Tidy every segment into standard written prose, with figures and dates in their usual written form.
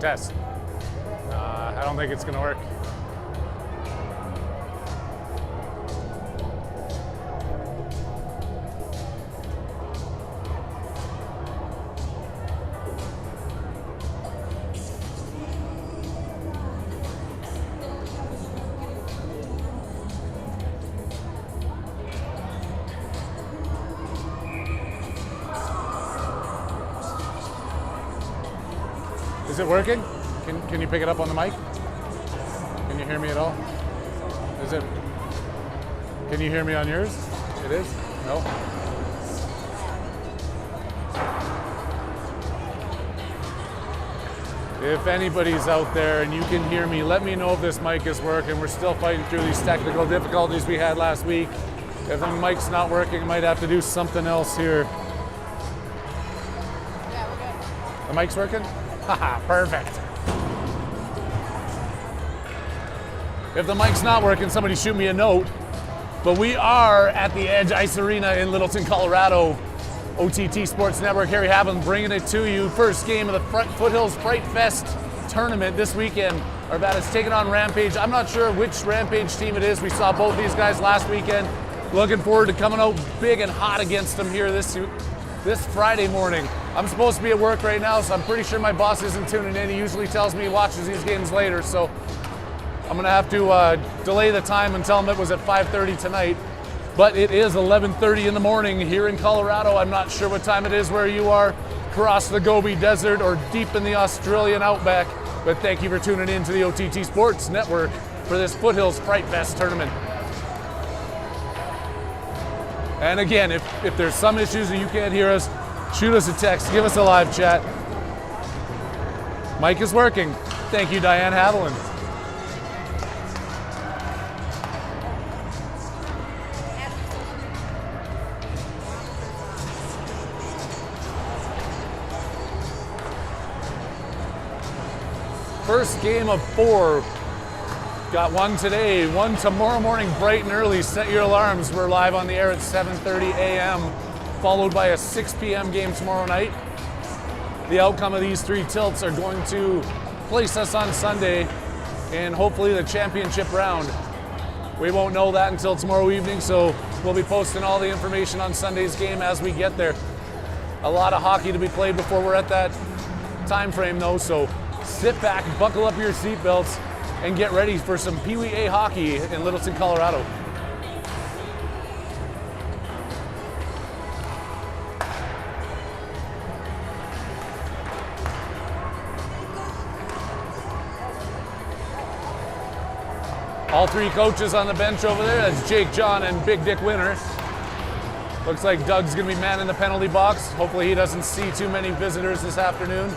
test. I don't think it's gonna work. Is it working? Can you pick it up on the mic? Can you hear me at all? Is it? Can you hear me on yours? It is? No? If anybody's out there and you can hear me, let me know if this mic is working. We're still fighting through these technical difficulties we had last week. If the mic's not working, I might have to do something else here. Yeah, we're good. The mic's working? Haha, perfect. If the mic's not working, somebody shoot me a note. But we are at the Edge Ice Arena in Littleton, Colorado. OTT Sports Network, Harry Havlin bringing it to you. First game of the Foothills Frightfest tournament this weekend. Arvada's taking on Rampage. I'm not sure which Rampage team it is. We saw both these guys last weekend. Looking forward to coming out big and hot against them here this Friday morning. I'm supposed to be at work right now, so I'm pretty sure my boss isn't tuning in. He usually tells me he watches these games later, so I'm gonna have to delay the time and tell him it was at 5:30 tonight. But it is 11:30 in the morning here in Colorado. I'm not sure what time it is where you are, across the Gobi Desert or deep in the Australian outback. But thank you for tuning in to the OTT Sports Network for this Foothills Frightfest tournament. And again, if there's some issues and you can't hear us, shoot us a text, give us a live chat. Mic is working. Thank you, Diane Haviland. First game of 4. Got one today, one tomorrow morning bright and early. Set your alarms. We're live on the air at 7:30 a.m., followed by a 6 p.m. game tomorrow night. The outcome of these 3 tilts are going to place us on Sunday in hopefully the championship round. We won't know that until tomorrow evening, so we'll be posting all the information on Sunday's game as we get there. A lot of hockey to be played before we're at that time frame though, so sit back, buckle up your seatbelts, and get ready for some PeeWee A hockey in Littleton, Colorado. All 3 coaches on the bench over there. That's Jake, John, and Big Dick Winter. Looks like Doug's gonna be manning the penalty box. Hopefully he doesn't see too many visitors this afternoon.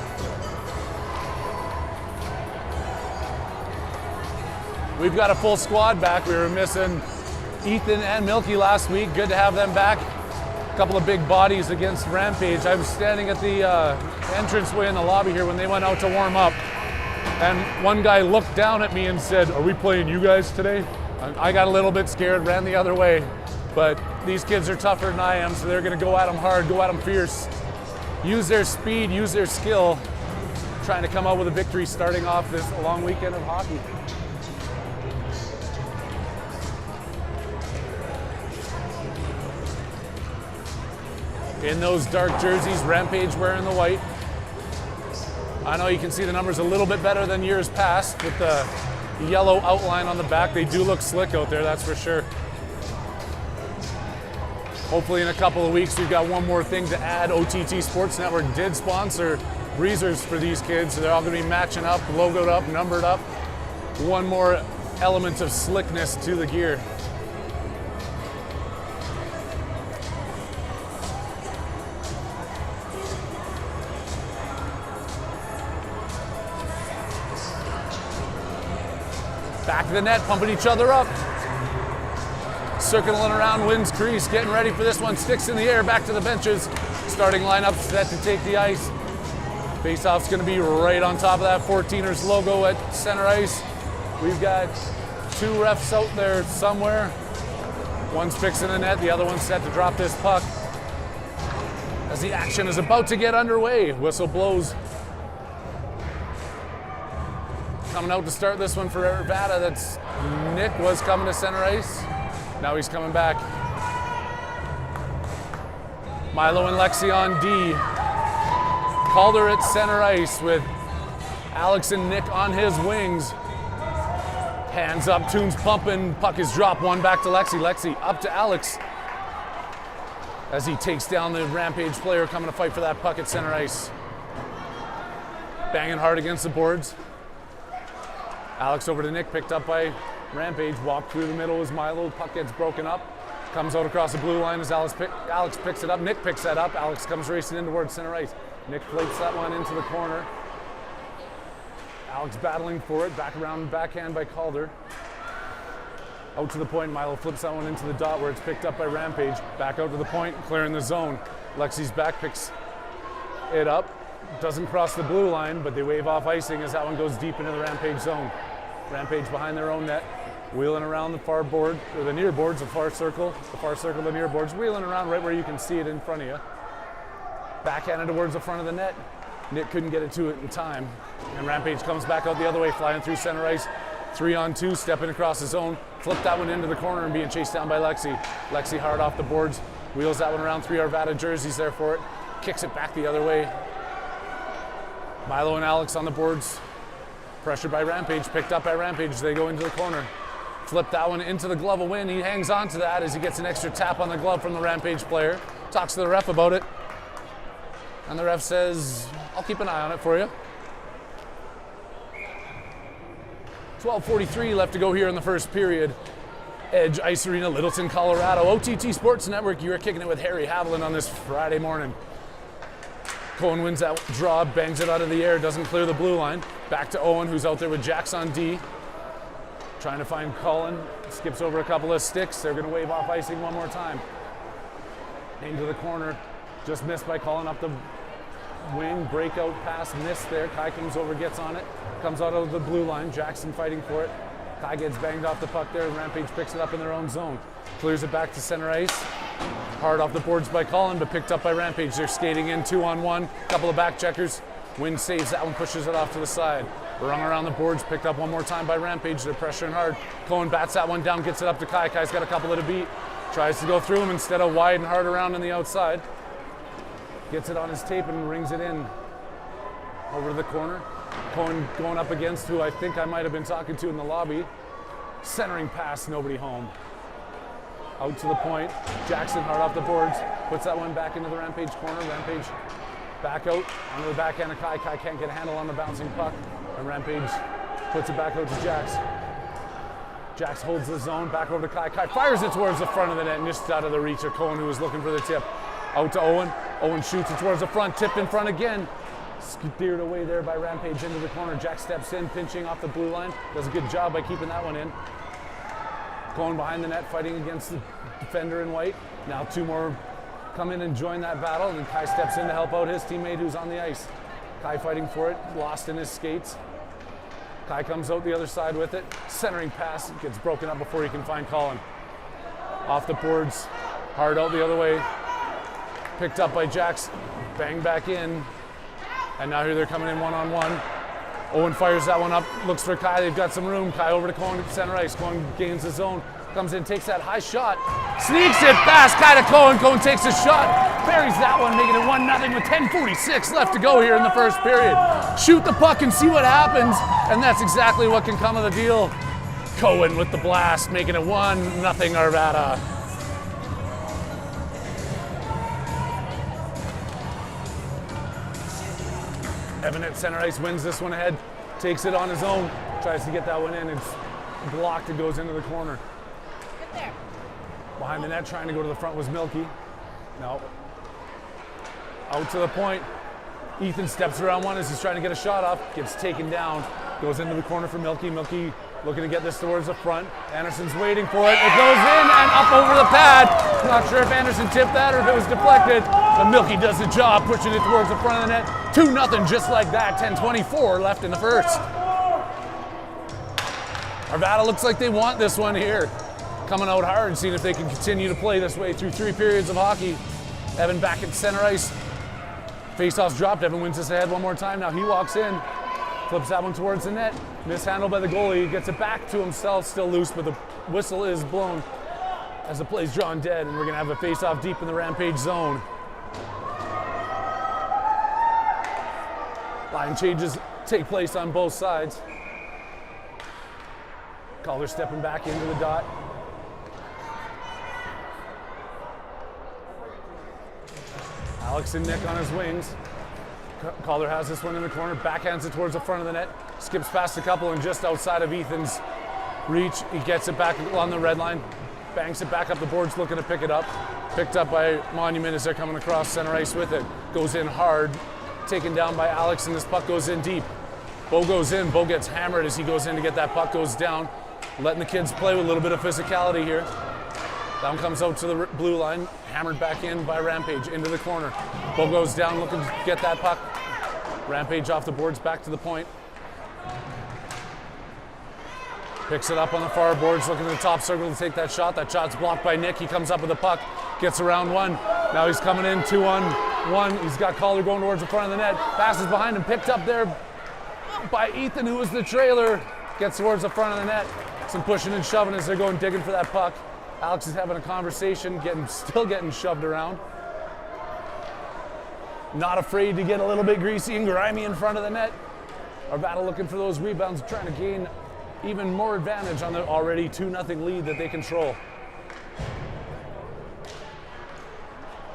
We've got a full squad back. We were missing Ethan and Milky last week. Good to have them back. A couple of big bodies against Rampage. I was standing at the entranceway in the lobby here when they went out to warm up. And one guy looked down at me and said, "Are we playing you guys today?" I got a little bit scared, ran the other way. But these kids are tougher than I am, so they're gonna go at them hard, go at them fierce. Use their speed, use their skill, trying to come out with a victory starting off this long weekend of hockey. In those dark jerseys, Rampage wearing the white. I know you can see the numbers a little bit better than years past with the yellow outline on the back. They do look slick out there, that's for sure. Hopefully in a couple of weeks we've got one more thing to add. OTT Sports Network did sponsor breezers for these kids, so they're all gonna be matching up, logoed up, numbered up. One more element of slickness to the gear. Back of the net, pumping each other up. Circling around Wynn's crease, getting ready for this one. Sticks in the air, back to the benches. Starting lineup set to take the ice. Faceoff's gonna be right on top of that 14ers logo at center ice. We've got 2 refs out there somewhere. One's fixing the net, the other one's set to drop this puck. As the action is about to get underway, whistle blows. coming out to start this one for Arvada. That's Nick was coming to center ice. Now he's coming back. Milo and Lexi on D. Calder at center ice with Alex and Nick on his wings. Hands up, tunes pumping, puck is dropped, one back to Lexi. Lexi up to Alex as he takes down the Rampage player coming to fight for that puck at center ice. Banging hard against the boards. Alex over to Nick, picked up by Rampage, walked through the middle as Milo, puck gets broken up. Comes out across the blue line as Alex picks it up, Nick picks that up, Alex comes racing in towards center ice. Nick floats that one into the corner. Alex battling for it, back around, backhand by Calder. Out to the point, Milo flips that one into the dot where it's picked up by Rampage. Back out to the point, clearing the zone. Lexi's back, picks it up. Doesn't cross the blue line, but they wave off icing as that one goes deep into the Rampage zone. Rampage behind their own net, wheeling around the far board, or the near boards, the far circle, the near boards, wheeling around right where you can see it in front of you. Backhanded towards the front of the net. Nick couldn't get it to it in time. And Rampage comes back out the other way, flying through center ice. 3-on-2, stepping across the zone. Flip that one into the corner and being chased down by Lexi. Lexi hard off the boards, wheels that one around, 3 Arvada jerseys there for it. Kicks it back the other way. Milo and Alex on the boards. Pressured by Rampage, picked up by Rampage. They go into the corner. Flip that one into the glove of Win. He hangs on to that as he gets an extra tap on the glove from the Rampage player. Talks to the ref about it. And the ref says, I'll keep an eye on it for you. 12:43 left to go here in the first period. Edge Ice Arena, Littleton, Colorado. OTT Sports Network, you are kicking it with Harry Haviland on this Friday morning. Cohen wins that draw, bangs it out of the air, doesn't clear the blue line. Back to Owen, who's out there with Jax on D. Trying to find Cullen, skips over a couple of sticks. They're gonna wave off icing one more time. Into the corner, just missed by Cullen up the wing, breakout pass, missed there. Kai comes over, gets on it, comes out of the blue line. Jackson fighting for it. Kai gets banged off the puck there, and Rampage picks it up in their own zone. Clears it back to center ice. Hard off the boards by Cullen, but picked up by Rampage. They're skating in 2-on-1, couple of back checkers. Win saves that one, pushes it off to the side. Rung around the boards, picked up one more time by Rampage. They're pressuring hard. Cohen bats that one down, gets it up to Kai. Kai's got a couple of to beat. Tries to go through him instead of wide and hard around on the outside. Gets it on his tape and rings it in over to the corner. Cohen going up against who I think I might have been talking to in the lobby. Centering pass, nobody home. Out to the point. Jackson hard off the boards. Puts that one back into the Rampage corner. Rampage back out onto the backhand of Kai. Kai can't get a handle on the bouncing puck. And Rampage puts it back out to Jax. Jax holds the zone, back over to Kai. Kai fires it towards the front of the net, missed out of the reach of Cohen, who was looking for the tip. Out to Owen. Owen shoots it towards the front, tipped in front again. Steered away there by Rampage into the corner. Jack steps in, pinching off the blue line. Does a good job by keeping that one in. Cohen behind the net, fighting against the defender in white. Now 2 more come in and join that battle, and Kai steps in to help out his teammate who's on the ice. Kai fighting for it, lost in his skates. Kai comes out the other side with it. Centering pass, gets broken up before he can find Colin. Off the boards, hard out the other way. Picked up by Jax, bang back in. And now here they're coming in 1-on-1. Owen fires that one up, looks for Kai, they've got some room. Kai over to Cohen at center ice. Cohen gains the zone, comes in, takes that high shot, sneaks it past Kai to Cohen. Cohen takes a shot, buries that one, making it 1-0 with 10:46 left to go here in the first period. Shoot the puck and see what happens, and that's exactly what can come of the deal. Cohen with the blast, making it 1-0 Arvada. Evan at center ice wins this one ahead, takes it on his own, tries to get that one in. It's blocked, it goes into the corner. Get there. Behind the net, trying to go to the front was Milky. No. Out to the point. Ethan steps around one as he's trying to get a shot off, gets taken down, goes into the corner for Milky. Milky looking to get this towards the front. Anderson's waiting for it. It goes in and up over the pad. Not sure if Anderson tipped that or if it was deflected, but Milky does the job, pushing it towards the front of the net. 2-0 just like that, 10:24 left in the first. Arvada looks like they want this one here. Coming out hard, seeing if they can continue to play this way through 3 periods of hockey. Evan back at center ice. Faceoff's dropped, Evan wins this ahead one more time. Now he walks in, Flips that one towards the net. Mishandled by the goalie. He gets it back to himself, still loose, but the whistle is blown as the play's drawn dead, and we're going to have a face-off deep in the Rampage zone. Line changes take place on both sides. Calder stepping back into the dot. Alex and Nick on his wings. Calder has this one in the corner, backhands it towards the front of the net, skips past a couple and just outside of Ethan's reach. He gets it back on the red line, banks it back up the boards, looking to pick it up. Picked up by Monument as they're coming across center ice with it. Goes in hard, taken down by Alex, and this puck goes in deep. Bo goes in, Bo gets hammered as he goes in to get that puck, goes down. Letting the kids play with a little bit of physicality here. Down comes out to the blue line, hammered back in by Rampage, into the corner. Bo goes down looking to get that puck. Rampage off the boards, back to the point. Picks it up on the far boards, looking to the top circle to take that shot. That shot's blocked by Nick. He comes up with the puck, gets around one. Now he's coming in 2-on-1. He's got Calder going towards the front of the net. Passes behind him, picked up there by Ethan, who was the trailer. Gets towards the front of the net. Some pushing and shoving as they're going digging for that puck. Alex is having a conversation, still getting shoved around. Not afraid to get a little bit greasy and grimy in front of the net. Arvada looking for those rebounds, trying to gain even more advantage on the already 2-0 lead that they control.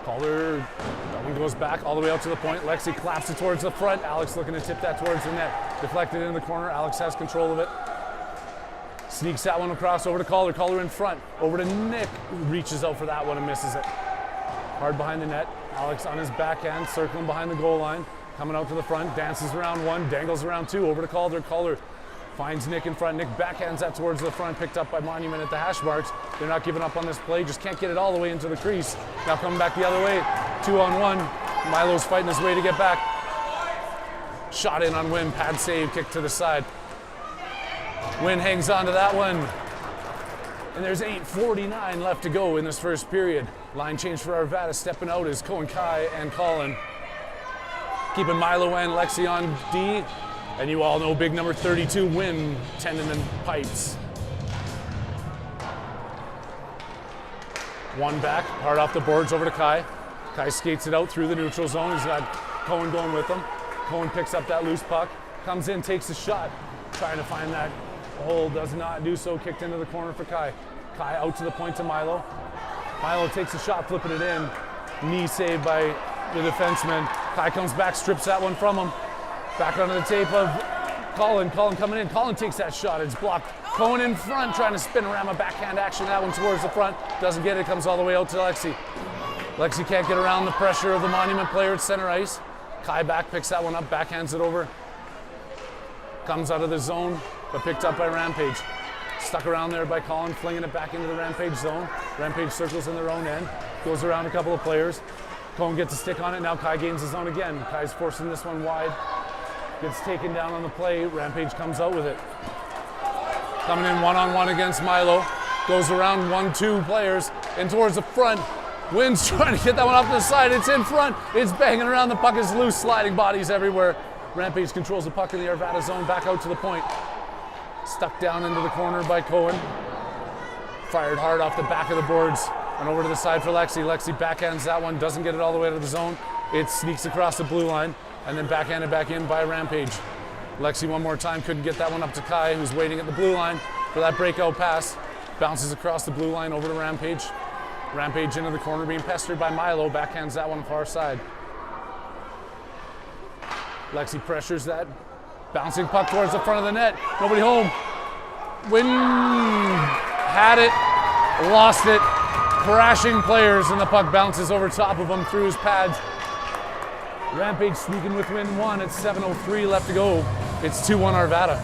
Calder, that one goes back all the way out to the point. Lexi claps it towards the front. Alex looking to tip that towards the net. Deflected in the corner. Alex has control of it. Sneaks that one across over to Calder. Calder in front. Over to Nick. Reaches out for that one and misses it. Hard behind the net. Alex on his backhand, circling behind the goal line. Coming out to the front. Dances around one. Dangles around two. Over to Calder. Calder finds Nick in front. Nick backhands that towards the front. Picked up by Monument at the hash marks. They're not giving up on this play. Just can't get it all the way into the crease. Now coming back the other way. 2-on-1. Milo's fighting his way to get back. Shot in on Wynn. Pad save. Kick to the side. Wynn hangs on to that one. And there's 8:49 left to go in this first period. Line change for Arvada. Stepping out is Cohen Kai and Colin. Keeping Milo and Lexi on D. And you all know big number 32, Wynn, tendon and pipes. One back, hard off the boards over to Kai. Kai skates it out through the neutral zone. He's got Cohen going with him. Cohen picks up that loose puck, comes in, takes a shot. Trying to find that hole, does not do so. Kicked into the corner for Kai. Kai out to the point to Milo. Milo takes a shot, flipping it in. Knee saved by the defenseman. Kai comes back, strips that one from him. Back onto the tape of Colin. Colin coming in. Colin takes that shot. It's blocked. Cohen in front, trying to spin around a backhand action. That one towards the front. Doesn't get it. Comes all the way out to Lexi. Lexi can't get around the pressure of the Monument player at center ice. Kai back, picks that one up, backhands it over. Comes out of the zone, but picked up by Rampage. Stuck around there by Colin, flinging it back into the Rampage zone. Rampage circles in their own end. Goes around a couple of players. Cohen gets a stick on it. Now Kai gains his own again. Kai's forcing this one wide. Gets taken down on the play. Rampage comes out with it. Coming in one-on-one against Milo. Goes around 1-2 players and towards the front. Wynn's trying to get that one off to the side. It's in front. It's banging around. The puck is loose. Sliding bodies everywhere. Rampage controls the puck in the Arvada zone. Back out to the point. Stuck down into the corner by Cohen. Fired hard off the back of the boards. And over to the side for Lexi. Lexi backhands that one. Doesn't get it all the way to the zone. It sneaks across the blue line. And then backhanded back in by Rampage. Lexi one more time, couldn't get that one up to Kai, who's waiting at the blue line for that breakout pass. Bounces across the blue line over to Rampage. Rampage into the corner, being pestered by Milo. Backhands that one far side. Lexi pressures that. Bouncing puck towards the front of the net. Nobody home. Wynn had it, lost it. Crashing players, and the puck bounces over top of him through his pads. Rampage sneaking with win one at 7:03 left to go. It's 2-1 Arvada.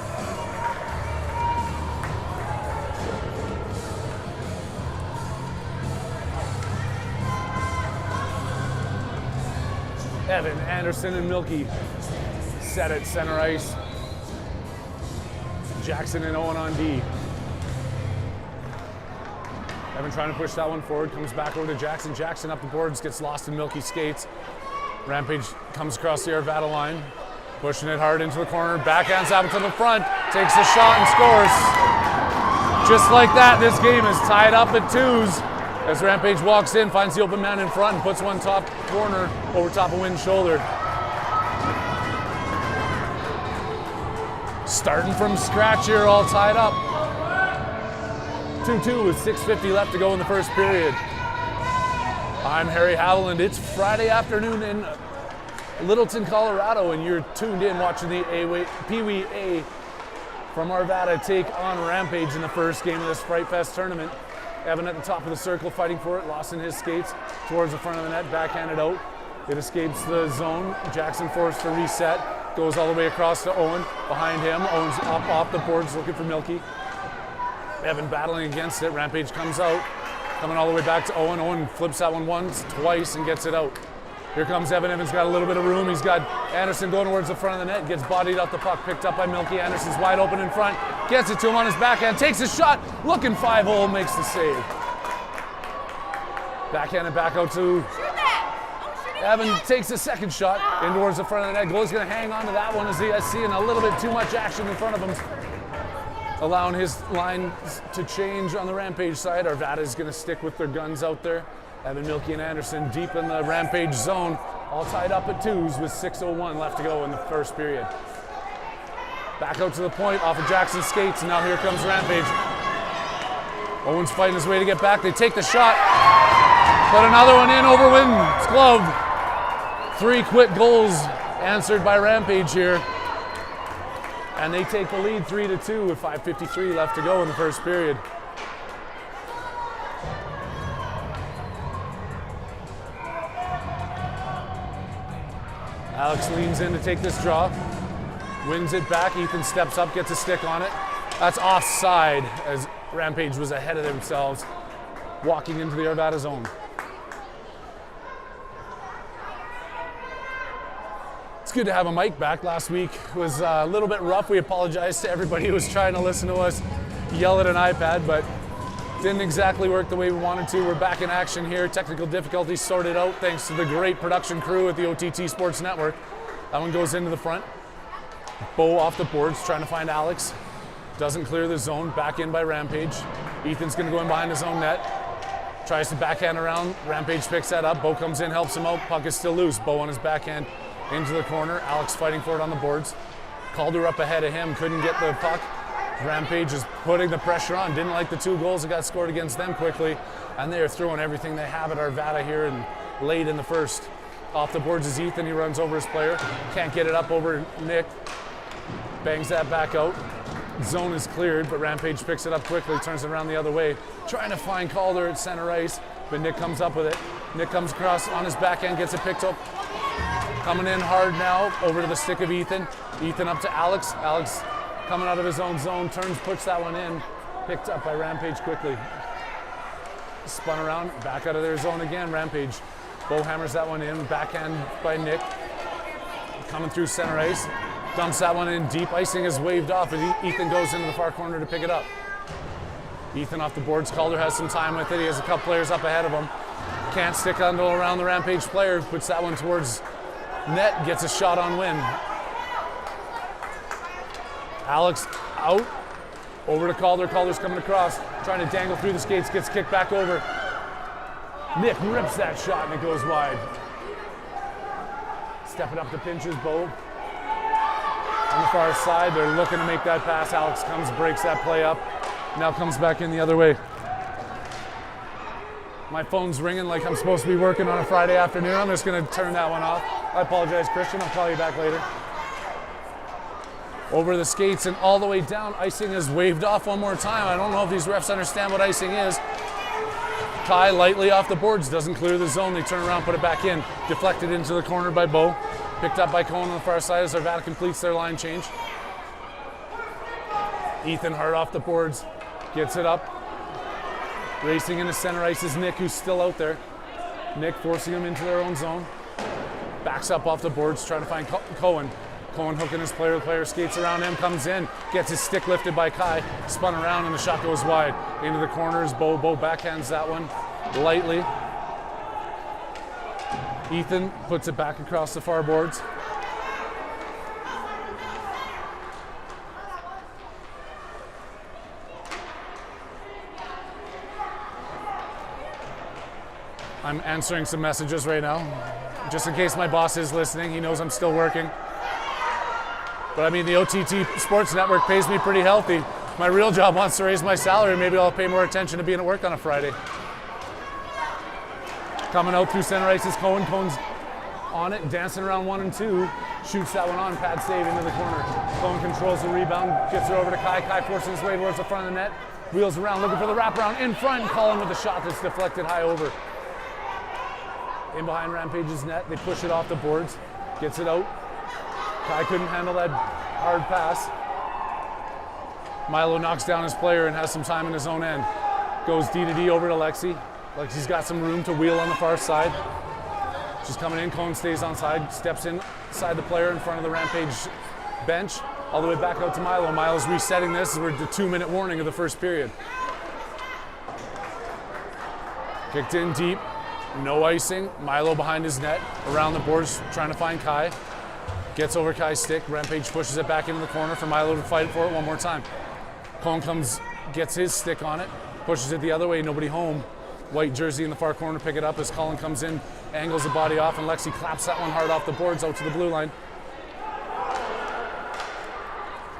Evan, Anderson, and Milky set at center ice. Jackson and Owen on D. Evan trying to push that one forward, comes back over to Jackson. Jackson up the boards, gets lost in Milky skates. Rampage comes across the Arvada line. Pushing it hard into the corner, backhands out to the front, takes a shot and scores. Just like that, this game is tied up at 2s. As Rampage walks in, finds the open man in front and puts one top corner over top of Wynn's shoulder. Starting from scratch here, all tied up. 2-2 with 6:50 left to go in the first period. I'm Harry Haviland. It's Friday afternoon in Littleton, Colorado, and you're tuned in watching the PeeWee A from Arvada take on Rampage in the first game of this Frightfest tournament. Evan at the top of the circle fighting for it, lost in his skates towards the front of the net, backhanded out. It escapes the zone. Jackson forced to reset, goes all the way across to Owen. Behind him, Owen's up off the boards looking for Milky. Evan battling against it, Rampage comes out, coming all the way back to Owen. Owen flips that one once, twice, and gets it out. Here comes Evan. Evan's got a little bit of room. He's got Anderson going towards the front of the net, gets bodied off the puck, picked up by Milky. Anderson's wide open in front, gets it to him on his backhand, takes a shot, looking 5-hole, makes the save. Backhand and back out to Evan, takes a second shot in towards the front of the net. Goalie's going to hang on to that one as he's seeing a little bit too much action in front of him, allowing his line to change on the Rampage side. Arvada's going to stick with their guns out there. Evan, Milky, and Anderson deep in the Rampage zone, all tied up at 2s with 6:01 left to go in the first period. Back out to the point off of Jackson's skates, and now here comes Rampage. Owen's fighting his way to get back. They take the shot, put another one in over Wynn's glove. 3 quick goals answered by Rampage here, and they take the lead 3-2 with 5:53 left to go in the first period. Alex leans in to take this draw, wins it back. Ethan steps up, gets a stick on it. That's offside as Rampage was ahead of themselves, walking into the Arvada zone. It's good to have a mic back. Last week was a little bit rough. We apologize to everybody who was trying to listen to us yell at an iPad, but didn't exactly work the way we wanted to. We're back in action here. Technical difficulties sorted out thanks to the great production crew at the OTT Sports Network. That one goes into the front. Bo off the boards, trying to find Alex. Doesn't clear the zone, back in by Rampage. Ethan's gonna go in behind his own net. Tries to backhand around, Rampage picks that up. Bo comes in, helps him out, puck is still loose. Bo on his backhand into the corner. Alex fighting for it on the boards. Calder up ahead of him, couldn't get the puck. Rampage is putting the pressure on. Didn't like the 2 goals that got scored against them quickly, and they're throwing everything they have at Arvada here and late in the first. Off the boards is Ethan. He runs over his player. Can't get it up over Nick. Bangs that back out. Zone is cleared, but Rampage picks it up quickly, turns it around the other way. Trying to find Calder at center ice, but Nick comes up with it. Nick comes across on his backhand, gets it picked up. Coming in hard now, over to the stick of Ethan. Ethan up to Alex. Alex coming out of his own zone, turns, puts that one in. Picked up by Rampage quickly. Spun around, back out of their zone again, Rampage. Bo hammers that one in, backhand by Nick. Coming through center ice. Dumps that one in deep, icing is waved off, and Ethan goes into the far corner to pick it up. Ethan off the boards, Calder has some time with it. He has a couple players up ahead of him. Can't stick under around the Rampage player, puts that one towards net, gets a shot on Wynn. Alex out, over to Calder. Calder's coming across, trying to dangle through the skates, gets kicked back over. Nick rips that shot and it goes wide. Stepping up the pinches, Bo. On the far side, they're looking to make that pass. Alex comes, breaks that play up, now comes back in the other way. My phone's ringing like I'm supposed to be working on a Friday afternoon. I'm just gonna turn that one off. I apologize, Christian, I'll call you back later. Over the skates and all the way down. Icing is waved off one more time. I don't know if these refs understand what icing is. Kai lightly off the boards, doesn't clear the zone. They turn around, put it back in. Deflected into the corner by Bo. Picked up by Cohen on the far side as Arvada completes their line change. Ethan hard off the boards, gets it up. Racing into center ice is Nick, who's still out there. Nick forcing him into their own zone. Backs up off the boards, trying to find Cohen. Cohen hooking his player, the player skates around him, comes in, gets his stick lifted by Kai, spun around and the shot goes wide. Into the corners, Bo backhands that one lightly. Ethan puts it back across the far boards. I'm answering some messages right now, just in case my boss is listening. He knows I'm still working. But I mean, the OTT Sports Network pays me pretty healthy. My real job wants to raise my salary. Maybe I'll pay more attention to being at work on a Friday. Coming out through center ice is Cohen. Cohen's on it, dancing around 1 and 2. Shoots that one on, pad save into the corner. Cohen controls the rebound, gets it over to Kai. Kai forcing his way towards the front of the net. Wheels around, looking for the wraparound in front. Colin with the shot that's deflected high over. In behind Rampage's net, they push it off the boards. Gets it out. Kai couldn't handle that hard pass. Milo knocks down his player and has some time in his own end. Goes D to D over to Lexi. Lexi's got some room to wheel on the far side. She's coming in, Cohen stays on side, steps inside the player in front of the Rampage bench, all the way back out to Milo. Milo's resetting this. We're at the 2-minute warning of the first period. Kicked in deep, no icing. Milo behind his net, around the boards, trying to find Kai. Gets over Kai's stick. Rampage pushes it back into the corner for Milo to fight for it one more time. Cohen comes, gets his stick on it, pushes it the other way, nobody home. White jersey in the far corner, pick it up as Colin comes in, angles the body off, and Lexi claps that one hard off the boards out to the blue line.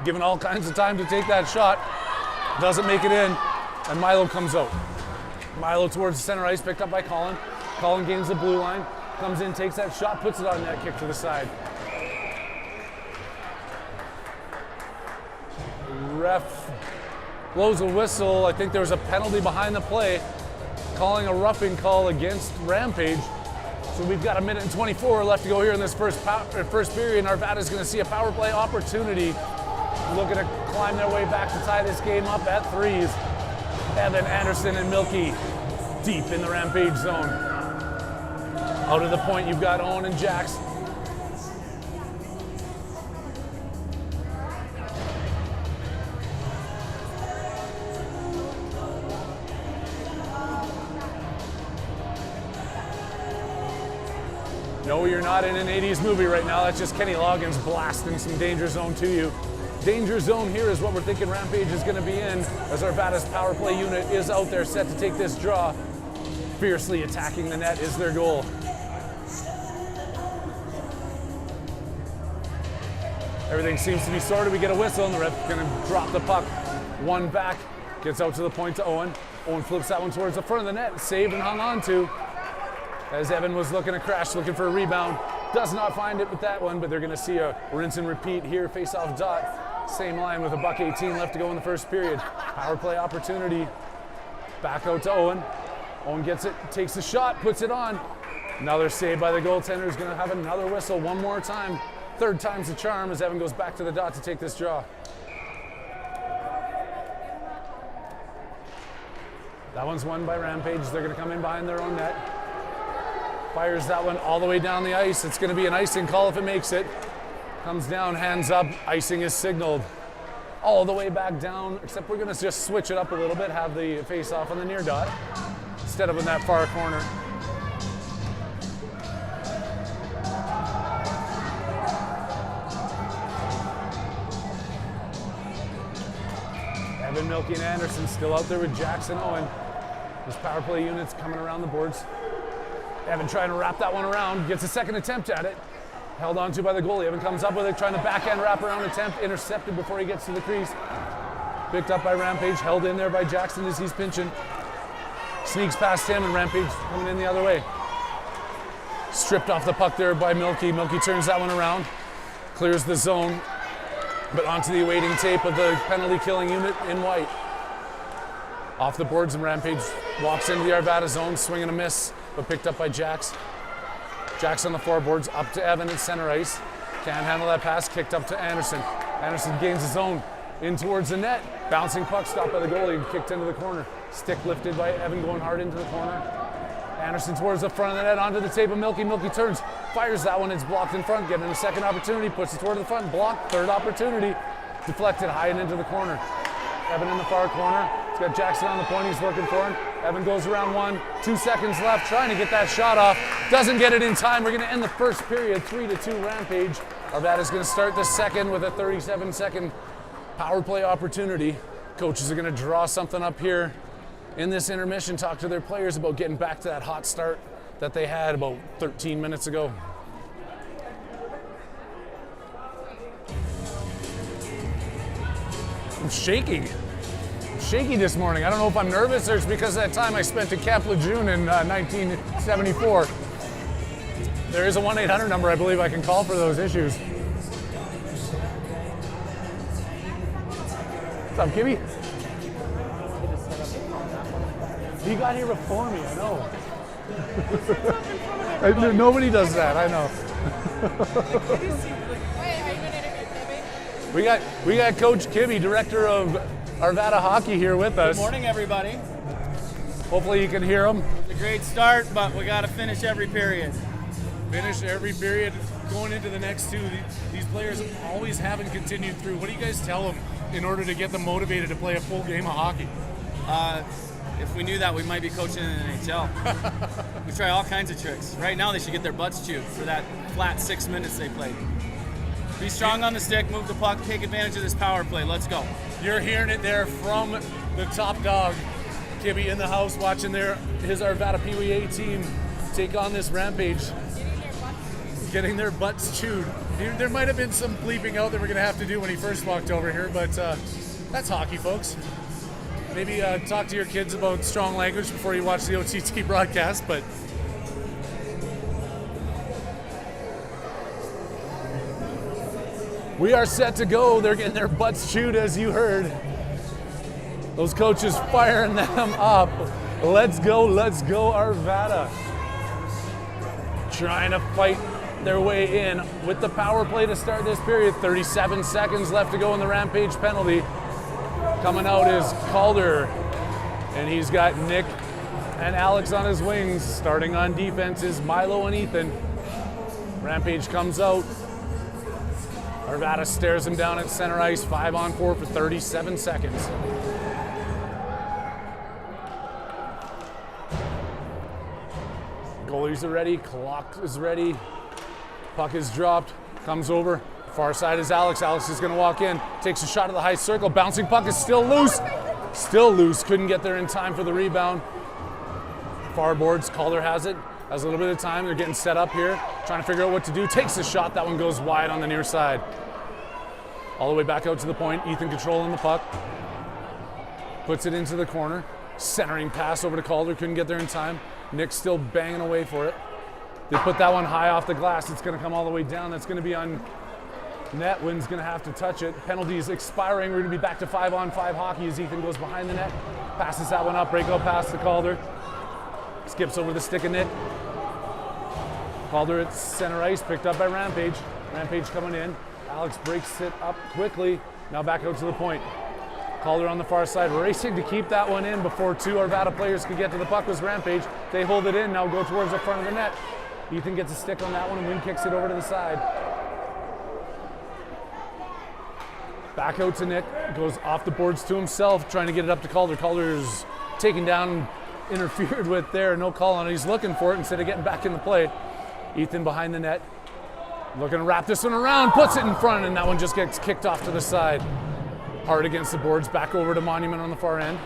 Given all kinds of time to take that shot, doesn't make it in, and Milo comes out. Milo towards the center ice, picked up by Colin. Colin gains the blue line, comes in, takes that shot, puts it on net, kick to the side. Ref blows a whistle. I think there was a penalty behind the play, calling a roughing call against Rampage. So we've got 1 minute and 24 left to go here in this first period. Arvada's going to see a power play opportunity, looking to climb their way back to tie this game up at threes. Evan, Anderson, and Milky deep in the Rampage zone. Out of the point, you've got Owen and Jax. No, you're not in an 80s movie right now. That's just Kenny Loggins blasting some Danger Zone to you. Danger Zone here is what we're thinking Rampage is going to be in, as Arvada's power play unit is out there set to take this draw. Fiercely attacking the net is their goal. Everything seems to be sorted. We get a whistle, and the ref's going to drop the puck. One back, gets out to the point to Owen. Owen flips that one towards the front of the net, saved and hung on to. As Evan was looking to crash, looking for a rebound. Does not find it with that one, but they're going to see a rinse and repeat here, face-off dot. Same line with $1:18 left to go in the first period. Power play opportunity. Back out to Owen. Owen gets it, takes the shot, puts it on. Another save by the goaltender, who's going to have another whistle one more time. Third time's the charm as Evan goes back to the dot to take this draw. That one's won by Rampage. They're going to come in behind their own net. Fires that one all the way down the ice. It's going to be an icing call if it makes it. Comes down, hands up, icing is signaled. All the way back down, except we're going to just switch it up a little bit, have the face-off on the near dot, instead of in that far corner. Evan, Milky, and Anderson still out there with Jackson Owen. His power play units coming around the boards. Evan trying to wrap that one around, gets a second attempt at it. Held on to by the goalie. Evan comes up with it, trying to backhand wrap around attempt, intercepted before he gets to the crease. Picked up by Rampage, held in there by Jackson as he's pinching. Sneaks past him, and Rampage coming in the other way. Stripped off the puck there by Milky. Milky turns that one around, clears the zone, but onto the awaiting tape of the penalty killing unit in white. Off the boards, and Rampage walks into the Arvada zone, swing and a miss, but picked up by Jax. Jax on the floorboards, up to Evan at center ice. Can't handle that pass, kicked up to Anderson. Anderson gains his own, in towards the net. Bouncing puck stopped by the goalie, kicked into the corner. Stick lifted by Evan, going hard into the corner. Anderson towards the front of the net, onto the tape of Milky. Milky turns, fires that one, it's blocked in front. Getting a second opportunity, puts it toward the front, blocked. Third opportunity, deflected high and into the corner. Evan in the far corner. He's got Jackson on the point, he's looking for him. Evan goes around 1, 2 seconds left, trying to get that shot off. Doesn't get it in time. We're going to end the first period, 3-2 Rampage. Arvada's going to start the second with a 37-second power play opportunity. Coaches are going to draw something up here in this intermission, talk to their players about getting back to that hot start that they had about 13 minutes ago. I'm shaking this morning. I don't know if I'm nervous or it's because of that time I spent at Camp Lejeune in 1974. There is a 1-800 number I believe I can call for those issues. What's up, Kibby? You got here before me, I know. Nobody does that, I know. We got Coach Kibby, director of Arvada Hockey, here with us. Good morning, everybody. Hopefully you can hear him. It's a great start, but we got to finish every period. Finish every period going into the next two. These players always haven't continued through. What do you guys tell them in order to get them motivated to play a full game of hockey? If we knew that, we might be coaching in the NHL. We try all kinds of tricks. Right now, they should get their butts chewed for that flat 6 minutes they played. Be strong on the stick, move the puck, take advantage of this power play. Let's go. You're hearing it there from the top dog, Kibby, in the house, watching his Arvada PeeWee A team take on this Rampage. Getting their butts chewed. There might have been some bleeping out that we're going to have to do when he first walked over here, but that's hockey, folks. Maybe talk to your kids about strong language before you watch the OTT broadcast, but we are set to go. They're getting their butts chewed, as you heard. Those coaches firing them up. Let's go, Arvada. Trying to fight their way in with the power play to start this period. 37 seconds left to go in the Rampage penalty. Coming out is Calder, and he's got Nick and Alex on his wings. Starting on defense is Milo and Ethan. Rampage comes out. Arvada stares him down at center ice, 5-on-4 for 37 seconds. Goalies are ready, clock is ready. Puck is dropped, comes over. Far side is Alex. Alex is going to walk in, takes a shot at the high circle. Bouncing puck is still loose. Still loose. Couldn't get there in time for the rebound. Far boards. Calder has it. Has a little bit of time. They're getting set up here, trying to figure out what to do. Takes a shot. That one goes wide on the near side. All the way back out to the point. Ethan controlling the puck. Puts it into the corner. Centering pass over to Calder. Couldn't get there in time. Nick's still banging away for it. They put that one high off the glass. It's going to come all the way down. That's going to be on net. Wynn's going to have to touch it. Penalty is expiring. We're going to be back to 5-on-5 hockey as Ethan goes behind the net. Passes that one up. Breakout pass to Calder. Skips over the stick of Nick. Calder at center ice. Picked up by Rampage. Rampage coming in. Alex breaks it up quickly. Now back out to the point. Calder on the far side, racing to keep that one in before two Arvada players could get to the puck was Rampage. They hold it in, now go towards the front of the net. Ethan gets a stick on that one and Wynn kicks it over to the side. Back out to Nick, goes off the boards to himself, trying to get it up to Calder. Calder's taken down, interfered with there, no call on it. He's looking for it instead of getting back in the play. Ethan behind the net, looking to wrap this one around, puts it in front, and that one just gets kicked off to the side. Hard against the boards, back over to Monument on the far end.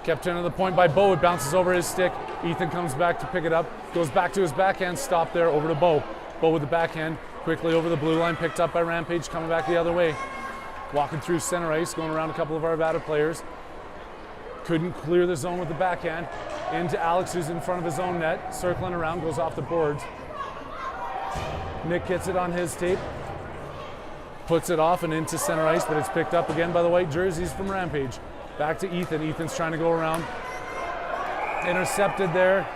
Kept into the point by Bo, it bounces over his stick. Ethan comes back to pick it up, goes back to his backhand, stop there, over to Bo. Bo with the backhand, quickly over the blue line, picked up by Rampage, coming back the other way. Walking through center ice, going around a couple of Arvada players. Couldn't clear the zone with the backhand. Into Alex, who's in front of his own net, circling around, goes off the boards. Nick gets it on his tape. Puts it off and into center ice, but it's picked up again by the white jerseys from Rampage. Back to Ethan. Ethan's trying to go around. Intercepted there,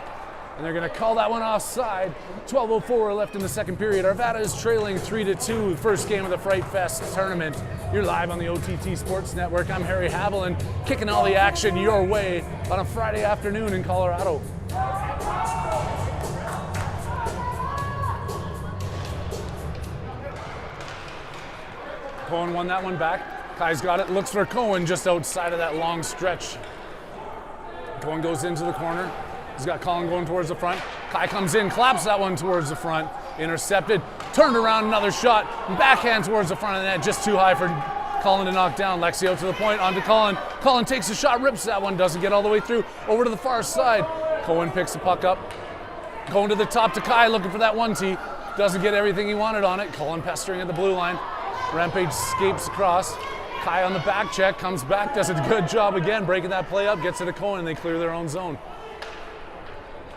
and they're going to call that one offside. 12:04 left in the second period. Arvada is trailing 3-2, first game of the Frightfest tournament. You're live on the OTT Sports Network. I'm Harry Haviland, kicking all the action your way on a Friday afternoon in Colorado. Cohen won that one back. Kai's got it, looks for Cohen just outside of that long stretch. Cohen goes into the corner. He's got Colin going towards the front. Kai comes in, claps that one towards the front. Intercepted, turned around, another shot. Backhand towards the front of the net, just too high for Colin to knock down. Lexi out to the point, onto Colin. Colin takes a shot, rips that one, doesn't get all the way through. Over to the far side. Cohen picks the puck up. Going to the top to Kai, looking for that 1T. Doesn't get everything he wanted on it. Colin pestering at the blue line. Rampage escapes across. Kai on the back check, comes back, does a good job again, breaking that play up, gets it to Cohen, and they clear their own zone.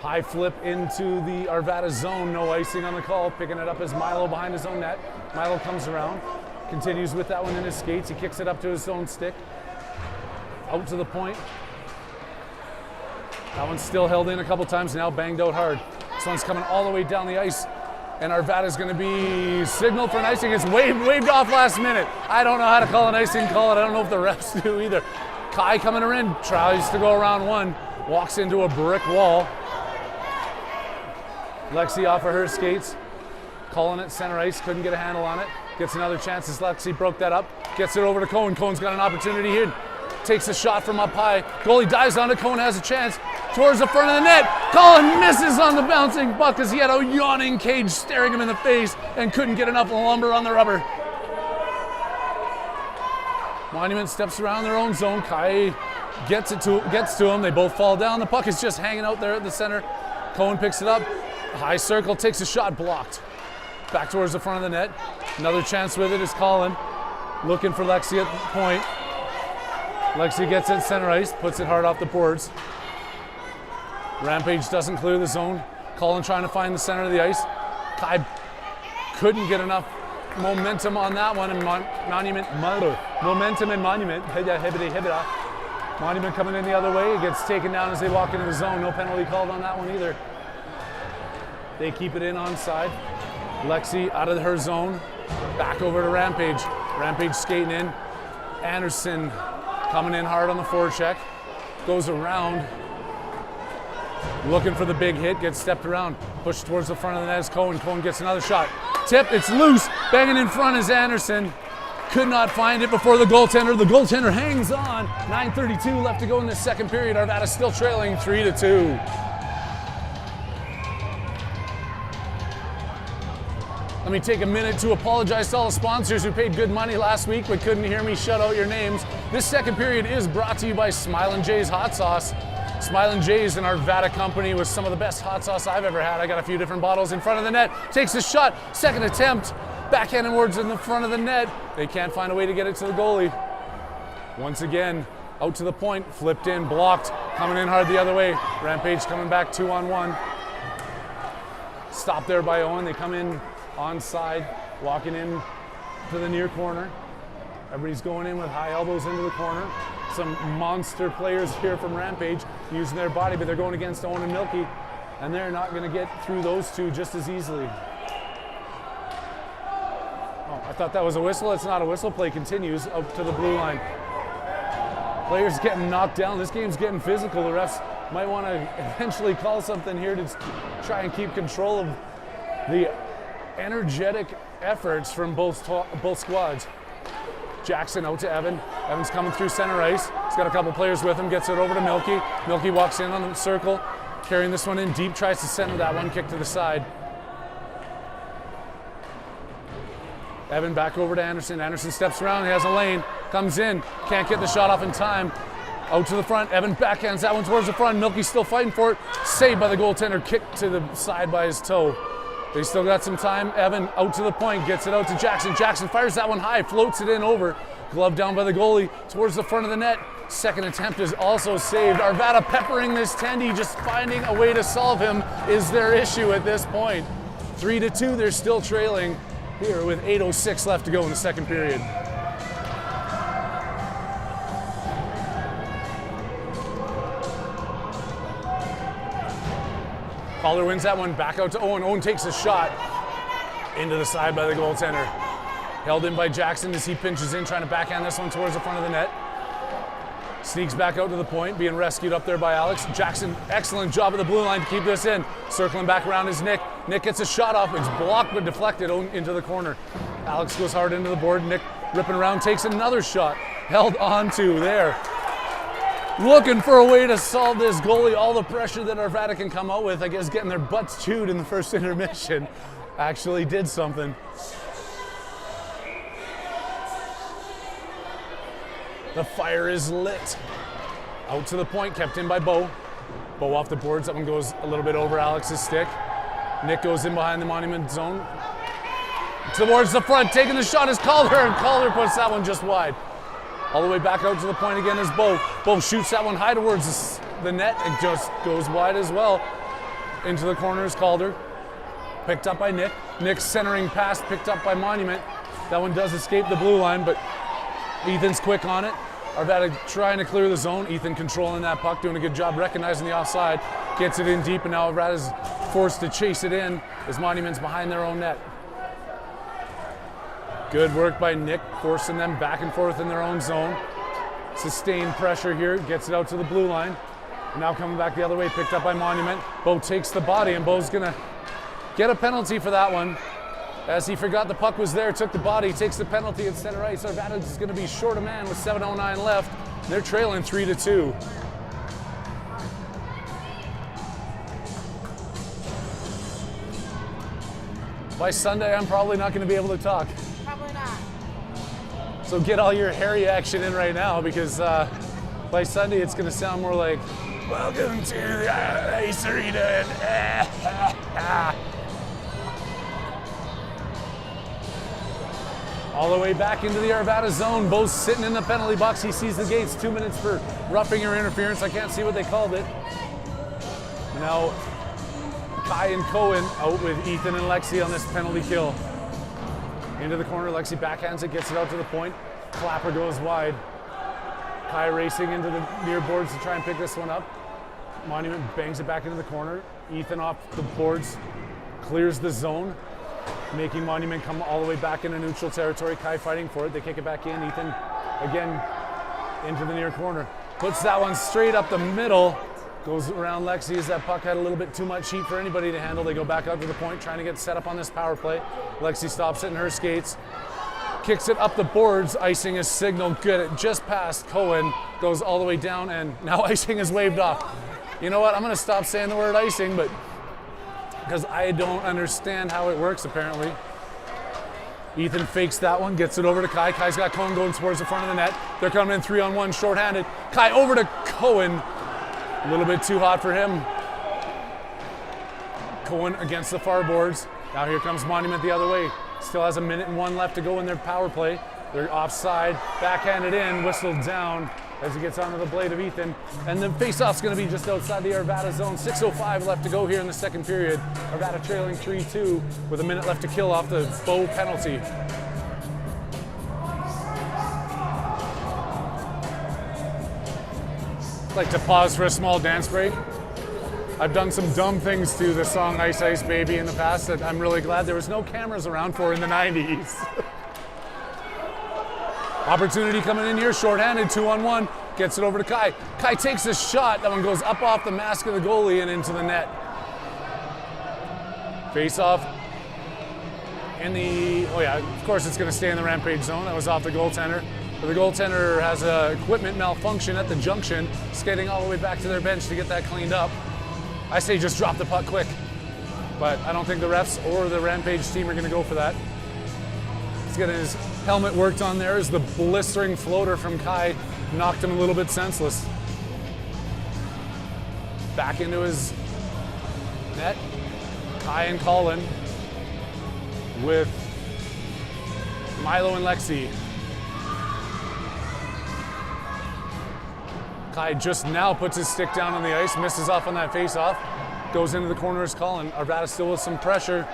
High flip into the Arvada zone, no icing on the call, picking it up as Milo behind his own net. Milo comes around, continues with that one in his skates, he kicks it up to his own stick. Out to the point. That one's still held in a couple times, now banged out hard. This one's coming all the way down the ice, and Arvada's going to be signaled for an icing. It's waved off last minute. I don't know how to call an icing call it. I don't know if the refs do either. Kai coming in, tries to go around one, walks into a brick wall. Lexi off of her skates, calling it center ice, couldn't get a handle on it. Gets another chance as Lexi broke that up. Gets it over to Cohen. Cohen's got an opportunity here. Takes a shot from up high. Goalie dives on it. Cohen has a chance towards the front of the net. Colin misses on the bouncing puck as he had a yawning cage staring him in the face and couldn't get enough lumber on the rubber. Monument steps around their own zone. Kai gets to him. They both fall down. The puck is just hanging out there at the center. Cohen picks it up. High circle, takes a shot, blocked. Back towards the front of the net. Another chance with it is Colin. Looking for Lexi at the point. Lexi gets it center ice, puts it hard off the boards. Rampage doesn't clear the zone. Colin trying to find the center of the ice. Kai couldn't get enough momentum on that one, and Monument coming in the other way. It gets taken down as they walk into the zone. No penalty called on that one either. They keep it in onside. Lexi out of her zone. Back over to Rampage. Rampage skating in. Anderson coming in hard on the forecheck. Goes around. Looking for the big hit. Gets stepped around. Pushed towards the front of the net is Cohen. Cohen gets another shot. Tip. It's loose. Banging in front is Anderson. Could not find it before the goaltender. The goaltender hangs on. 9:32 left to go in the second period. Arvada still trailing 3-2. Let me take a minute to apologize to all the sponsors who paid good money last week but couldn't hear me shout out your names. This second period is brought to you by Smilin' J's Hot Sauce. Smilin' J's, an Arvada company, with some of the best hot sauce I've ever had. I got a few different bottles in front of the net. Takes a shot, second attempt, backhanded words in the front of the net. They can't find a way to get it to the goalie. Once again, out to the point, flipped in, blocked, coming in hard the other way. Rampage coming back 2-on-1. Stopped there by Owen. They come in onside, walking in to the near corner. Everybody's going in with high elbows into the corner. Some monster players here from Rampage using their body, but they're going against Owen and Milky, and they're not going to get through those two just as easily. Oh, I thought that was a whistle. It's not a whistle. Play continues up to the blue line. Players getting knocked down. This game's getting physical. The refs might want to eventually call something here to try and keep control of the energetic efforts from both squads. Jackson out to Evan. Evan's coming through center ice. He's got a couple players with him. Gets it over to Milky. Milky walks in on the circle, carrying this one in deep. Tries to send that one kick to the side. Evan back over to Anderson. Anderson steps around. He has a lane. Comes in. Can't get the shot off in time. Out to the front. Evan backhands that one towards the front. Milky's still fighting for it. Saved by the goaltender. Kicked to the side by his toe. They still got some time. Evan out to the point, gets it out to Jackson. Jackson fires that one high, floats it in over. Glove down by the goalie towards the front of the net. Second attempt is also saved. Arvada peppering this Tendy, just finding a way to solve him is their issue at this point. 3-2, they're still trailing here with 8:06 left to go in the second period. Calder wins that one, back out to Owen. Owen takes a shot into the side by the goaltender. Held in by Jackson as he pinches in, trying to backhand this one towards the front of the net. Sneaks back out to the point, being rescued up there by Alex. Jackson, excellent job at the blue line to keep this in. Circling back around is Nick. Nick gets a shot off. It's blocked but deflected into the corner. Alex goes hard into the board. Nick ripping around, takes another shot. Held on to there. Looking for a way to solve this goalie. All the pressure that Arvada can come out with, I guess getting their butts chewed in the first intermission, actually did something. The fire is lit. Out to the point, kept in by Bo. Bo off the boards. That one goes a little bit over Alex's stick. Nick goes in behind the monument zone. Towards the front, taking the shot is Calder, and Calder puts that one just wide. All the way back out to the point again is Bo. Bo shoots that one high towards the net. It just goes wide as well. Into the corner is Calder. Picked up by Nick. Nick's centering pass picked up by Monument. That one does escape the blue line, but Ethan's quick on it. Arvada trying to clear the zone. Ethan controlling that puck, doing a good job recognizing the offside. Gets it in deep, and now Arvada's forced to chase it in as Monument's behind their own net. Good work by Nick, forcing them back and forth in their own zone. Sustained pressure here, gets it out to the blue line. Now coming back the other way, picked up by Monument. Bo takes the body, and Bo's gonna get a penalty for that one. As he forgot the puck was there, took the body, takes the penalty at center ice. Arvada's gonna be short a man with 7:09 left. They're trailing 3-2. By Sunday, I'm probably not gonna be able to talk. Probably not. So get all your hairy action in right now, because by Sunday it's going to sound more like, welcome to the Ice Arena. All the way back into the Arvada zone. Bo's sitting in the penalty box. He sees the gates. 2 minutes for roughing or interference. I can't see what they called it. Now, Kai and Cohen out with Ethan and Lexi on this penalty kill. Into the corner, Lexi backhands it, gets it out to the point. Clapper goes wide. Kai racing into the near boards to try and pick this one up. Monument bangs it back into the corner. Ethan off the boards, clears the zone, making Monument come all the way back into neutral territory. Kai fighting for it. They kick it back in. Ethan again into the near corner. Puts that one straight up the middle. Goes around Lexi as that puck had a little bit too much heat for anybody to handle. They go back out to the point, trying to get set up on this power play. Lexi stops it in her skates, kicks it up the boards. Icing is signaled good. It just passed Cohen, goes all the way down, and now icing is waved off. You know what? I'm going to stop saying the word icing, but because I don't understand how it works apparently. Ethan fakes that one, gets it over to Kai. Kai's got Cohen going towards the front of the net. They're coming in 3-on-1, shorthanded. Kai over to Cohen. A little bit too hot for him. Cohen against the far boards. Now here comes Monument the other way. Still has 1:01 left to go in their power play. They're offside, backhanded in, whistled down as he gets onto the blade of Ethan. And the face-off's gonna be just outside the Arvada zone. 6:05 left to go here in the second period. Arvada trailing 3-2 with 1 minute left to kill off the Bo penalty. Like to pause for a small dance break. I've done some dumb things to the song Ice Ice Baby in the past that I'm really glad there was no cameras around for in the 90s. Opportunity coming in here, shorthanded, 2-on-1, gets it over to Kai. Kai takes a shot, that one goes up off the mask of the goalie and into the net. Face off in the, oh yeah, of course it's gonna stay in the Rampage zone. That was off the goaltender. But the goaltender has a equipment malfunction at the junction, skating all the way back to their bench to get that cleaned up. I say just drop the puck quick, but I don't think the refs or the Rampage team are gonna go for that. He's getting his helmet worked on there as the blistering floater from Kai knocked him a little bit senseless. Back into his net, Kai and Colin with Milo and Lexi. Kai just now puts his stick down on the ice, misses off on that face-off, goes into the corner as Colin. Arvada still with some pressure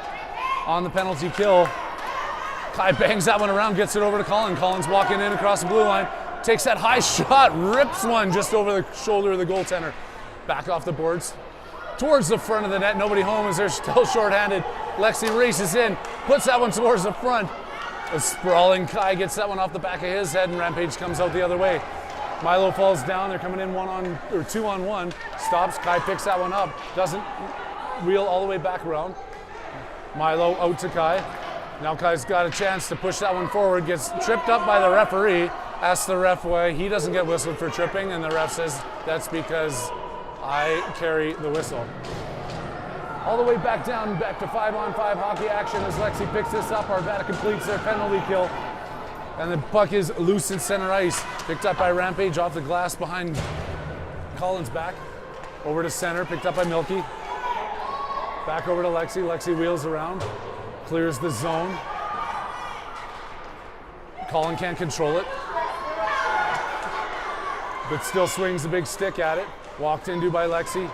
on the penalty kill. Kai bangs that one around, gets it over to Colin. Colin's walking in across the blue line, takes that high shot, rips one just over the shoulder of the goaltender. Back off the boards, towards the front of the net. Nobody home as they're still shorthanded. Lexi races in, puts that one towards the front. A sprawling Kai gets that one off the back of his head, and Rampage comes out the other way. Milo falls down. They're coming in 2-on-1. Stops. Kai picks that one up. Doesn't reel all the way back around. Milo out to Kai. Now Kai's got a chance to push that one forward. Gets tripped up by the referee. Asks the ref why he doesn't get whistled for tripping, and the ref says that's because I carry the whistle. All the way back down, back to 5-on-5 hockey action as Lexi picks this up. Arvada completes their penalty kill. And the puck is loose in center ice. Picked up by Rampage off the glass behind Collins back. Over to center, picked up by Milky. Back over to Lexi. Lexi wheels around. Clears the zone. Colin can't control it. But still swings the big stick at it. Walked into by Lexi.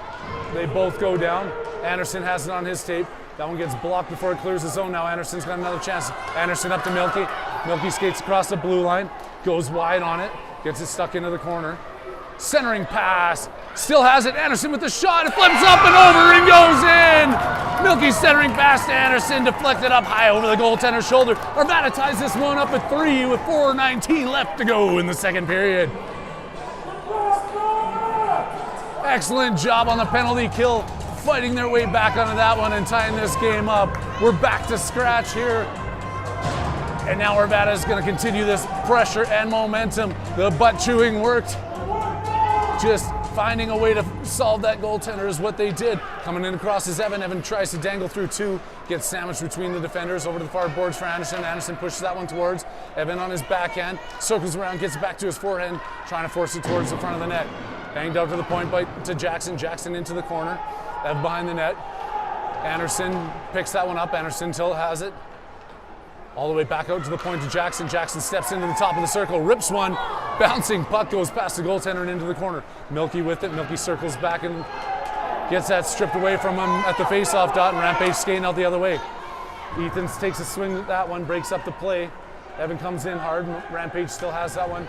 They both go down. Anderson has it on his tape. That one gets blocked before it clears the zone. Now Anderson's got another chance. Anderson up to Milky. Milky skates across the blue line. Goes wide on it. Gets it stuck into the corner. Centering pass. Still has it. Anderson with the shot. It flips up and over and goes in. Milky centering pass to Anderson. Deflected up high over the goaltender's shoulder. Arvada ties this one up at 3 with 4:19 left to go in the second period. Excellent job on the penalty kill, fighting their way back onto that one and tying this game up. We're back to scratch here. And now Arvada is going to continue this pressure and momentum. The butt chewing worked. Just finding a way to solve that goaltender is what they did. Coming in across is Evan. Evan tries to dangle through 2, gets sandwiched between the defenders over to the far boards for Anderson. Anderson pushes that one towards Evan on his backhand, circles around, gets back to his forehand, trying to force it towards the front of the net. Banged out to the point to Jackson. Jackson into the corner. Ev behind the net. Anderson picks that one up. Anderson still has it. All the way back out to the point to Jackson. Jackson steps into the top of the circle, rips one. Bouncing puck goes past the goaltender and into the corner. Milky with it. Milky circles back and gets that stripped away from him at the face-off dot, and Rampage skating out the other way. Ethan takes a swing at that one, breaks up the play. Evan comes in hard. Rampage still has that one.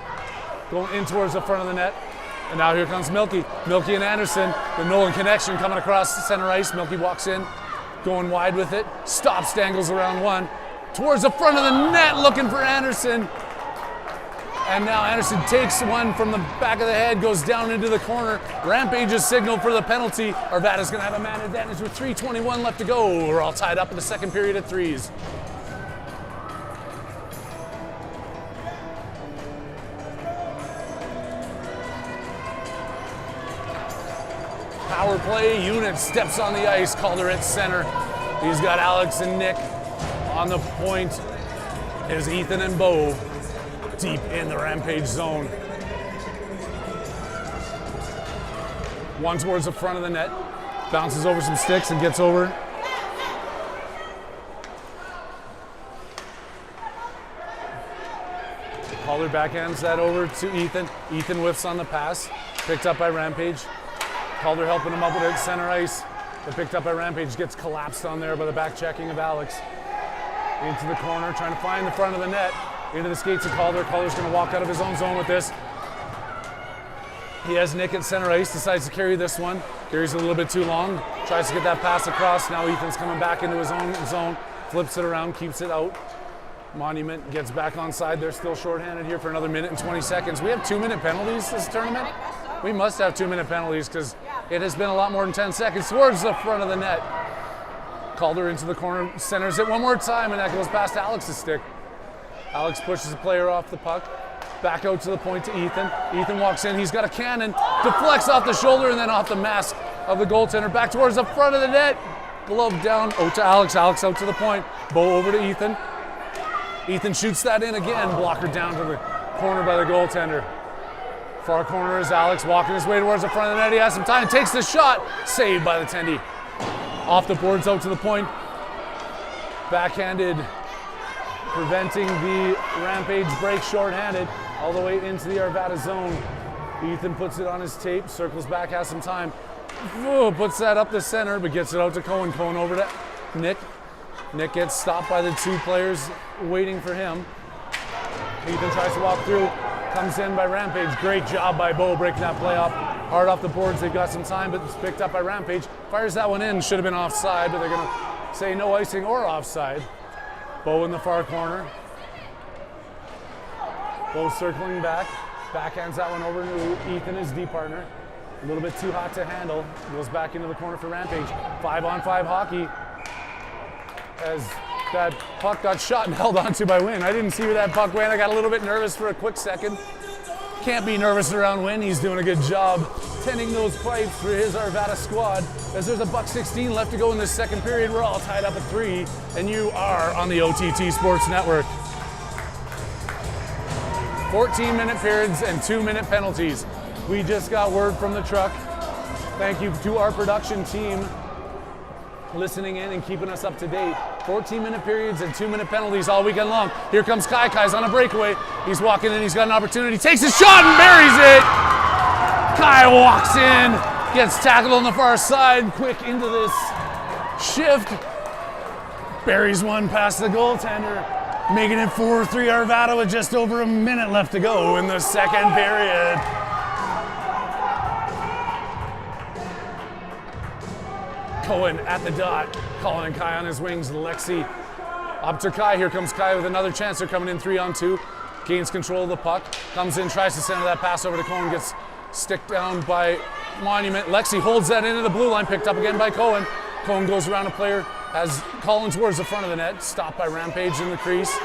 Going in towards the front of the net. And now here comes Milky. Milky and Anderson. The Nolan connection coming across the center ice. Milky walks in, going wide with it. Stops, dangles around one. Towards the front of the net, looking for Anderson. And now Anderson takes one from the back of the head, goes down into the corner. Rampage's signal for the penalty. Arvada's gonna have a man advantage with 3:21 left to go. We're all tied up in the second period at 3s. Power play unit steps on the ice. Calder at center. He's got Alex and Nick on the point. There's Ethan and Bo deep in the Rampage zone. One towards the front of the net. Bounces over some sticks and gets over. Calder backhands that over to Ethan. Ethan whiffs on the pass. Picked up by Rampage. Calder helping him up with it at center ice. But picked up by Rampage, gets collapsed on there by the back checking of Alex. Into the corner, trying to find the front of the net. Into the skates of Calder. Calder's going to walk out of his own zone with this. He has Nick at center ice, decides to carry this one. Carries it a little bit too long. Tries to get that pass across. Now Ethan's coming back into his own zone. Flips it around, keeps it out. Monument gets back on side. They're still shorthanded here for another minute and 20 seconds. We have 2-minute penalties this tournament. We must have 2-minute penalties because it has been a lot more than 10 seconds towards the front of the net. Calder into the corner, centers it one more time, and that goes past Alex's stick. Alex pushes the player off the puck. Back out to the point to Ethan. Ethan walks in, he's got a cannon, deflects off the shoulder and then off the mask of the goaltender. Back towards the front of the net. Glove down, out to Alex. Alex out to the point. Bo over to Ethan. Ethan shoots that in again. Blocker down to the corner by the goaltender. Far corner is Alex walking his way towards the front of the net. He has some time, takes the shot. Saved by the Tendy. Off the boards out to the point. Backhanded, preventing the Rampage break shorthanded all the way into the Arvada zone. Ethan puts it on his tape, circles back, has some time. Puts that up the center, but gets it out to Cohen. Cohen over to Nick. Nick gets stopped by the 2 players waiting for him. Ethan tries to walk through, comes in by Rampage. Great job by Bo breaking that play up. Hard off the boards, they've got some time, but it's picked up by Rampage. Fires that one in, should have been offside, but they're gonna say no icing or offside. Bo in the far corner. Bo circling back. Backhands that one over to Ethan, his D partner. A little bit too hot to handle. Goes back into the corner for Rampage. 5-on-5 hockey. As that puck got shot and held onto by Wynn. I didn't see where that puck went. I got a little bit nervous for a quick second. Can't be nervous around Wynn. He's doing a good job tending those pipes for his Arvada squad. As there's a $1.16 left to go in this second period, we're all tied up at 3, and you are on the OTT Sports Network. 14-minute periods and 2-minute penalties. We just got word from the truck. Thank you to our production team listening in and keeping us up to date. 14-minute periods and 2-minute penalties all weekend long. Here comes Kai. Kai's on a breakaway. He's walking in. He's got an opportunity. Takes a shot and buries it. Kai walks in, gets tackled on the far side. Quick into this shift. Buries one past the goaltender. Making it 4-3 Arvada with just over a minute left to go in the second period. Cohen at the dot, calling Kai on his wings. Lexi up to Kai. Here comes Kai with another chance. They're coming in 3-on-2. Gains control of the puck. Comes in, tries to send that pass over to Cohen. Gets stick down by Monument. Lexi holds that into the blue line. Picked up again by Cohen. Cohen goes around a player. Has Collins towards the front of the net. Stopped by Rampage in the crease.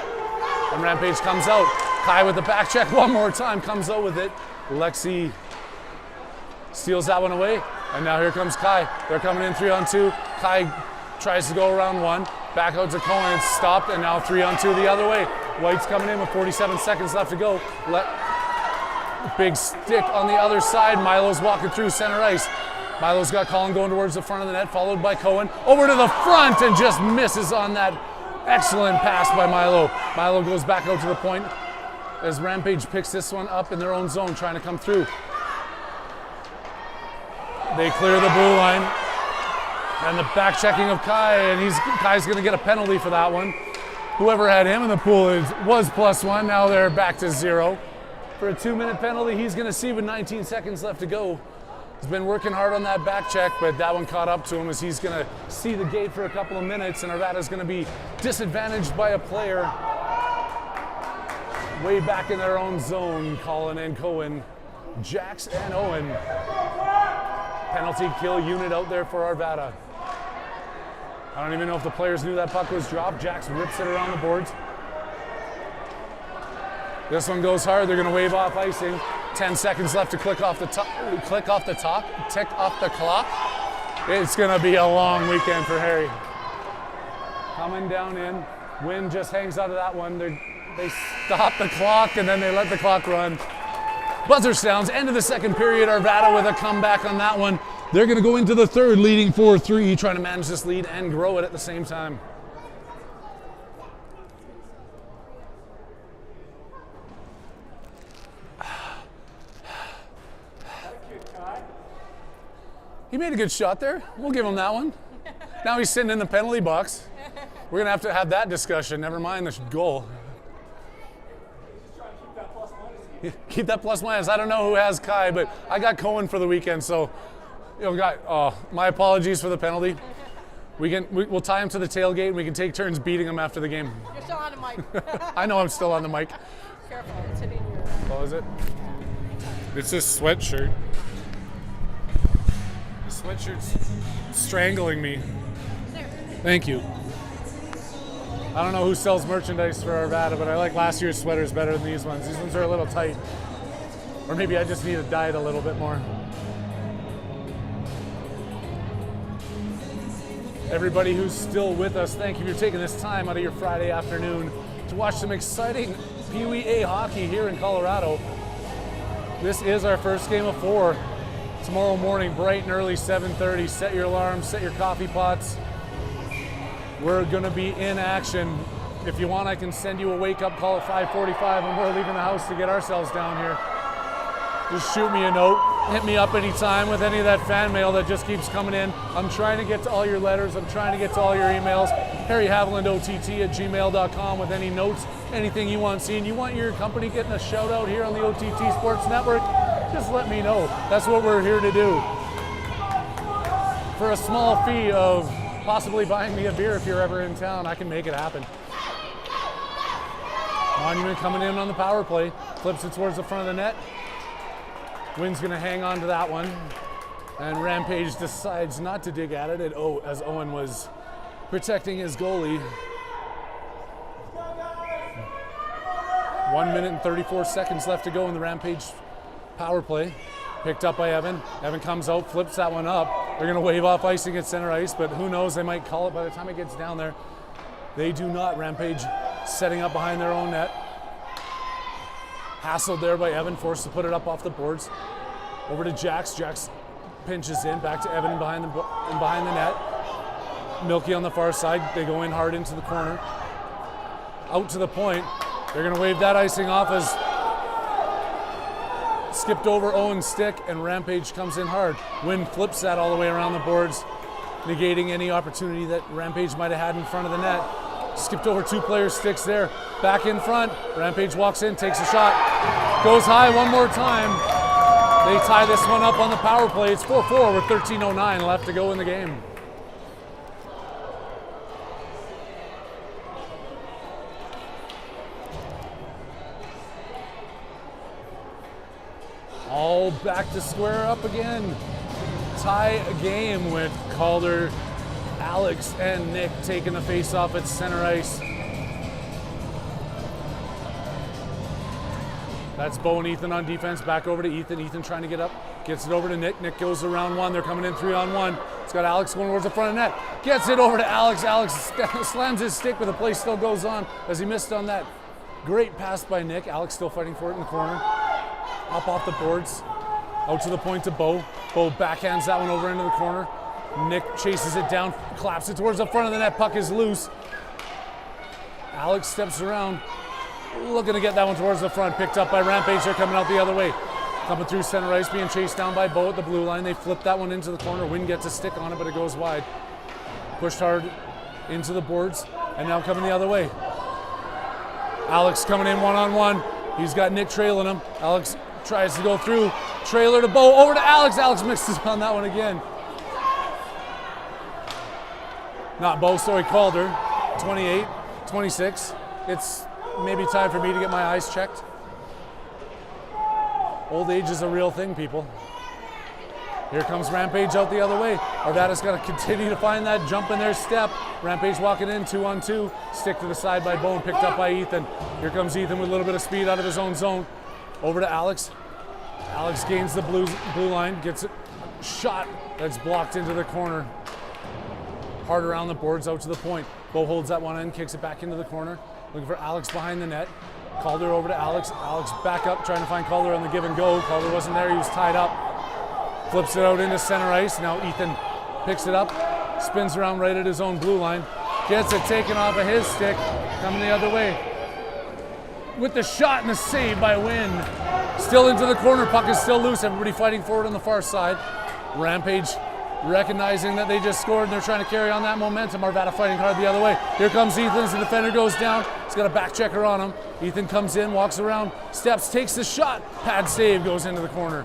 And Rampage comes out. Kai with the back check one more time. Comes out with it. Lexi steals that one away. And now here comes Kai. They're coming in 3-on-2. Kai tries to go around one. Back out to Cohen. It's stopped. And now 3-on-2 the other way. White's coming in with 47 seconds left to go. Big stick on the other side. Milo's walking through center ice. Milo's got Colin going towards the front of the net, followed by Cohen. Over to the front and just misses on that excellent pass by Milo. Milo goes back out to the point as Rampage picks this one up in their own zone, trying to come through. They clear the blue line. And the back checking of Kai, and Kai's going to get a penalty for that one. Whoever had him in the pool was +1. Now they're back to 0. For a 2-minute penalty, he's going to see with 19 seconds left to go. He's been working hard on that back check, but that one caught up to him as he's going to see the gate for a couple of minutes, and Arvada's going to be disadvantaged by a player way back in their own zone. Colin and Cohen, Jax and Owen. Penalty kill unit out there for Arvada. I don't even know if the players knew that puck was dropped. Jax rips it around the boards. This one goes hard. They're going to wave off icing. 10 seconds left to tick off the clock. It's going to be a long weekend for Harry. Coming down in. Wind just hangs out of that one. They stop the clock and then they let the clock run. Buzzer sounds. End of the second period. Arvada with a comeback on that one. They're going to go into the third, leading 4-3, trying to manage this lead and grow it at the same time. He made a good shot there. We'll give him that one. Now he's sitting in the penalty box. We're going to have that discussion. Never mind the goal. Keep that plus minus. I don't know who has Kai, but I got Cohen for the weekend, so my apologies for the penalty. We'll tie him to the tailgate and we can take turns beating him after the game. You're still on the mic. I know I'm still on the mic. Careful, it's hitting your... Oh, is it? It's this sweatshirt. The sweatshirt's strangling me. There. Thank you. I don't know who sells merchandise for Arvada, but I like last year's sweaters better than these ones. These ones are a little tight. Or maybe I just need to dye it a little bit more. Everybody who's still with us, thank you for taking this time out of your Friday afternoon to watch some exciting PeeWee A hockey here in Colorado. This is our first game of 4. Tomorrow morning, bright and early, 7:30. Set your alarms, set your coffee pots. We're going to be in action. If you want, I can send you a wake-up call at 5:45 when we're leaving the house to get ourselves down here. Just shoot me a note. Hit me up anytime with any of that fan mail that just keeps coming in. I'm trying to get to all your letters. I'm trying to get to all your emails. HarryHavilandOTT@gmail.com with any notes, anything you want seen. You want your company getting a shout out here on the OTT Sports Network? Just let me know. That's what we're here to do. For a small fee of possibly buying me a beer if you're ever in town, I can make it happen. Monument coming in on the power play. Flips it towards the front of the net. Wynn's going to hang on to that one. And Rampage decides not to dig at it as Owen was protecting his goalie. 1 minute and 34 seconds left to go in the Rampage power play. Picked up by Evan. Evan comes out, flips that one up. They're going to wave off icing at center ice, but who knows, they might call it by the time it gets down there. They do not. Rampage setting up behind their own net. Hassled there by Evan, forced to put it up off the boards. Over to Jax. Jax pinches in, back to Evan behind the net. Milky on the far side. They go in hard into the corner. Out to the point. They're going to wave that icing off as skipped over Owen's stick, and Rampage comes in hard. Wynn flips that all the way around the boards, negating any opportunity that Rampage might have had in front of the net. Skipped over 2 players' sticks there. Back in front. Rampage walks in, takes a shot. Goes high one more time. They tie this one up on the power play. It's 4-4 with 13:09 left to go in the game. All back to square up again. Tie game with Calder, Alex, and Nick taking the face off at center ice. That's Bo and Ethan on defense. Back over to Ethan. Ethan trying to get up. Gets it over to Nick. Nick goes around 1. They're coming in 3-on-1. It's got Alex going towards the front of net. Gets it over to Alex. Alex slams his stick, but the play still goes on as he missed on that. Great pass by Nick. Alex still fighting for it in the corner. Up off the boards. Out to the point to Bo. Bo backhands that one over into the corner. Nick chases it down, claps it towards the front of the net. Puck is loose. Alex steps around, looking to get that one towards the front. Picked up by Rampage. They're coming out the other way. Coming through center ice, being chased down by Bo at the blue line. They flip that one into the corner. Wynn gets a stick on it, but it goes wide. Pushed hard into the boards, and now coming the other way. Alex coming in 1-on-1. He's got Nick trailing him. Alex tries to go through. Trailer to Bo, over to Alex. Alex mixes on that one again. Not Bo, sorry, Calder. 28, 26. It's maybe time for me to get my eyes checked. Old age is a real thing, people. Here comes Rampage out the other way. Arvada's got to continue to find that jump in their step. Rampage walking in 2-on-2. Stick to the side by Bo and picked up by Ethan. Here comes Ethan with a little bit of speed out of his own zone. Over to Alex. Alex gains the blue line, gets it shot that's blocked into the corner. Hard around the boards, out to the point. Bo holds that one in, kicks it back into the corner. Looking for Alex behind the net. Calder over to Alex. Alex back up, trying to find Calder on the give and go. Calder wasn't there, he was tied up. Flips it out into center ice. Now Ethan picks it up, spins around right at his own blue line. Gets it taken off of his stick, coming the other way. With the shot and the save by Wynn. Still into the corner, puck is still loose. Everybody fighting forward on the far side. Rampage recognizing that they just scored and they're trying to carry on that momentum. Arvada fighting hard the other way. Here comes Ethan as the defender goes down. He's got a back checker on him. Ethan comes in, walks around, steps, takes the shot. Pad save, goes into the corner.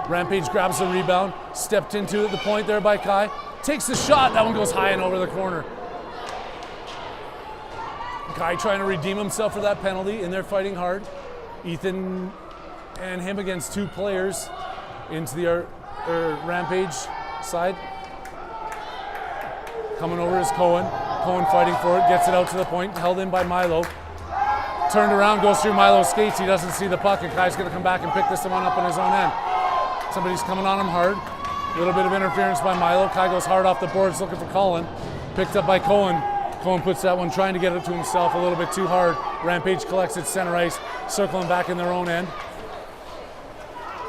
Rampage grabs the rebound, stepped into the point there by Kai. Takes the shot, that one goes high and over the corner. Kai trying to redeem himself for that penalty, and they're fighting hard. Ethan and him against 2 players into the Rampage side. Coming over is Cohen. Cohen fighting for it, gets it out to the point, held in by Milo. Turned around, goes through Milo's skates, he doesn't see the puck, and Kai's gonna come back and pick this one up on his own end. Somebody's coming on him hard. A little bit of interference by Milo. Kai goes hard off the boards looking for Colin. Picked up by Cohen. Cohen puts that one, trying to get it to himself a little bit too hard. Rampage collects it center ice, circling back in their own end.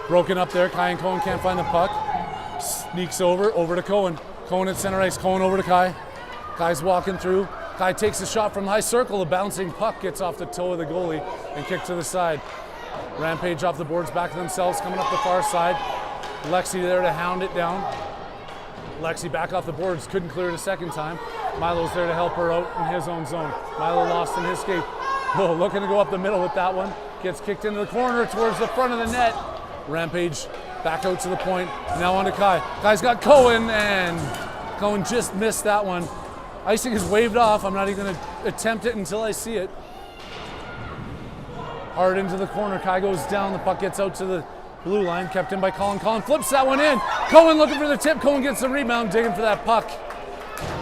Broken up there, Kai and Cohen can't find the puck. Sneaks over to Cohen. Cohen at center ice, Cohen over to Kai. Kai's walking through. Kai takes a shot from high circle. The bouncing puck gets off the toe of the goalie and kicked to the side. Rampage off the boards, back to themselves, coming up the far side. Lexi there to hound it down. Lexi back off the boards, couldn't clear it a second time. Milo's there to help her out in his own zone. Milo lost in his skate. Oh, looking to go up the middle with that one. Gets kicked into the corner towards the front of the net. Rampage back out to the point. Now on to Kai. Kai's got Cohen, and Cohen just missed that one. Icing is waved off. I'm not even going to attempt it until I see it. Hard into the corner. Kai goes down. The puck gets out to the blue line. Kept in by Colin. Colin flips that one in. Cohen looking for the tip. Cohen gets the rebound, digging for that puck.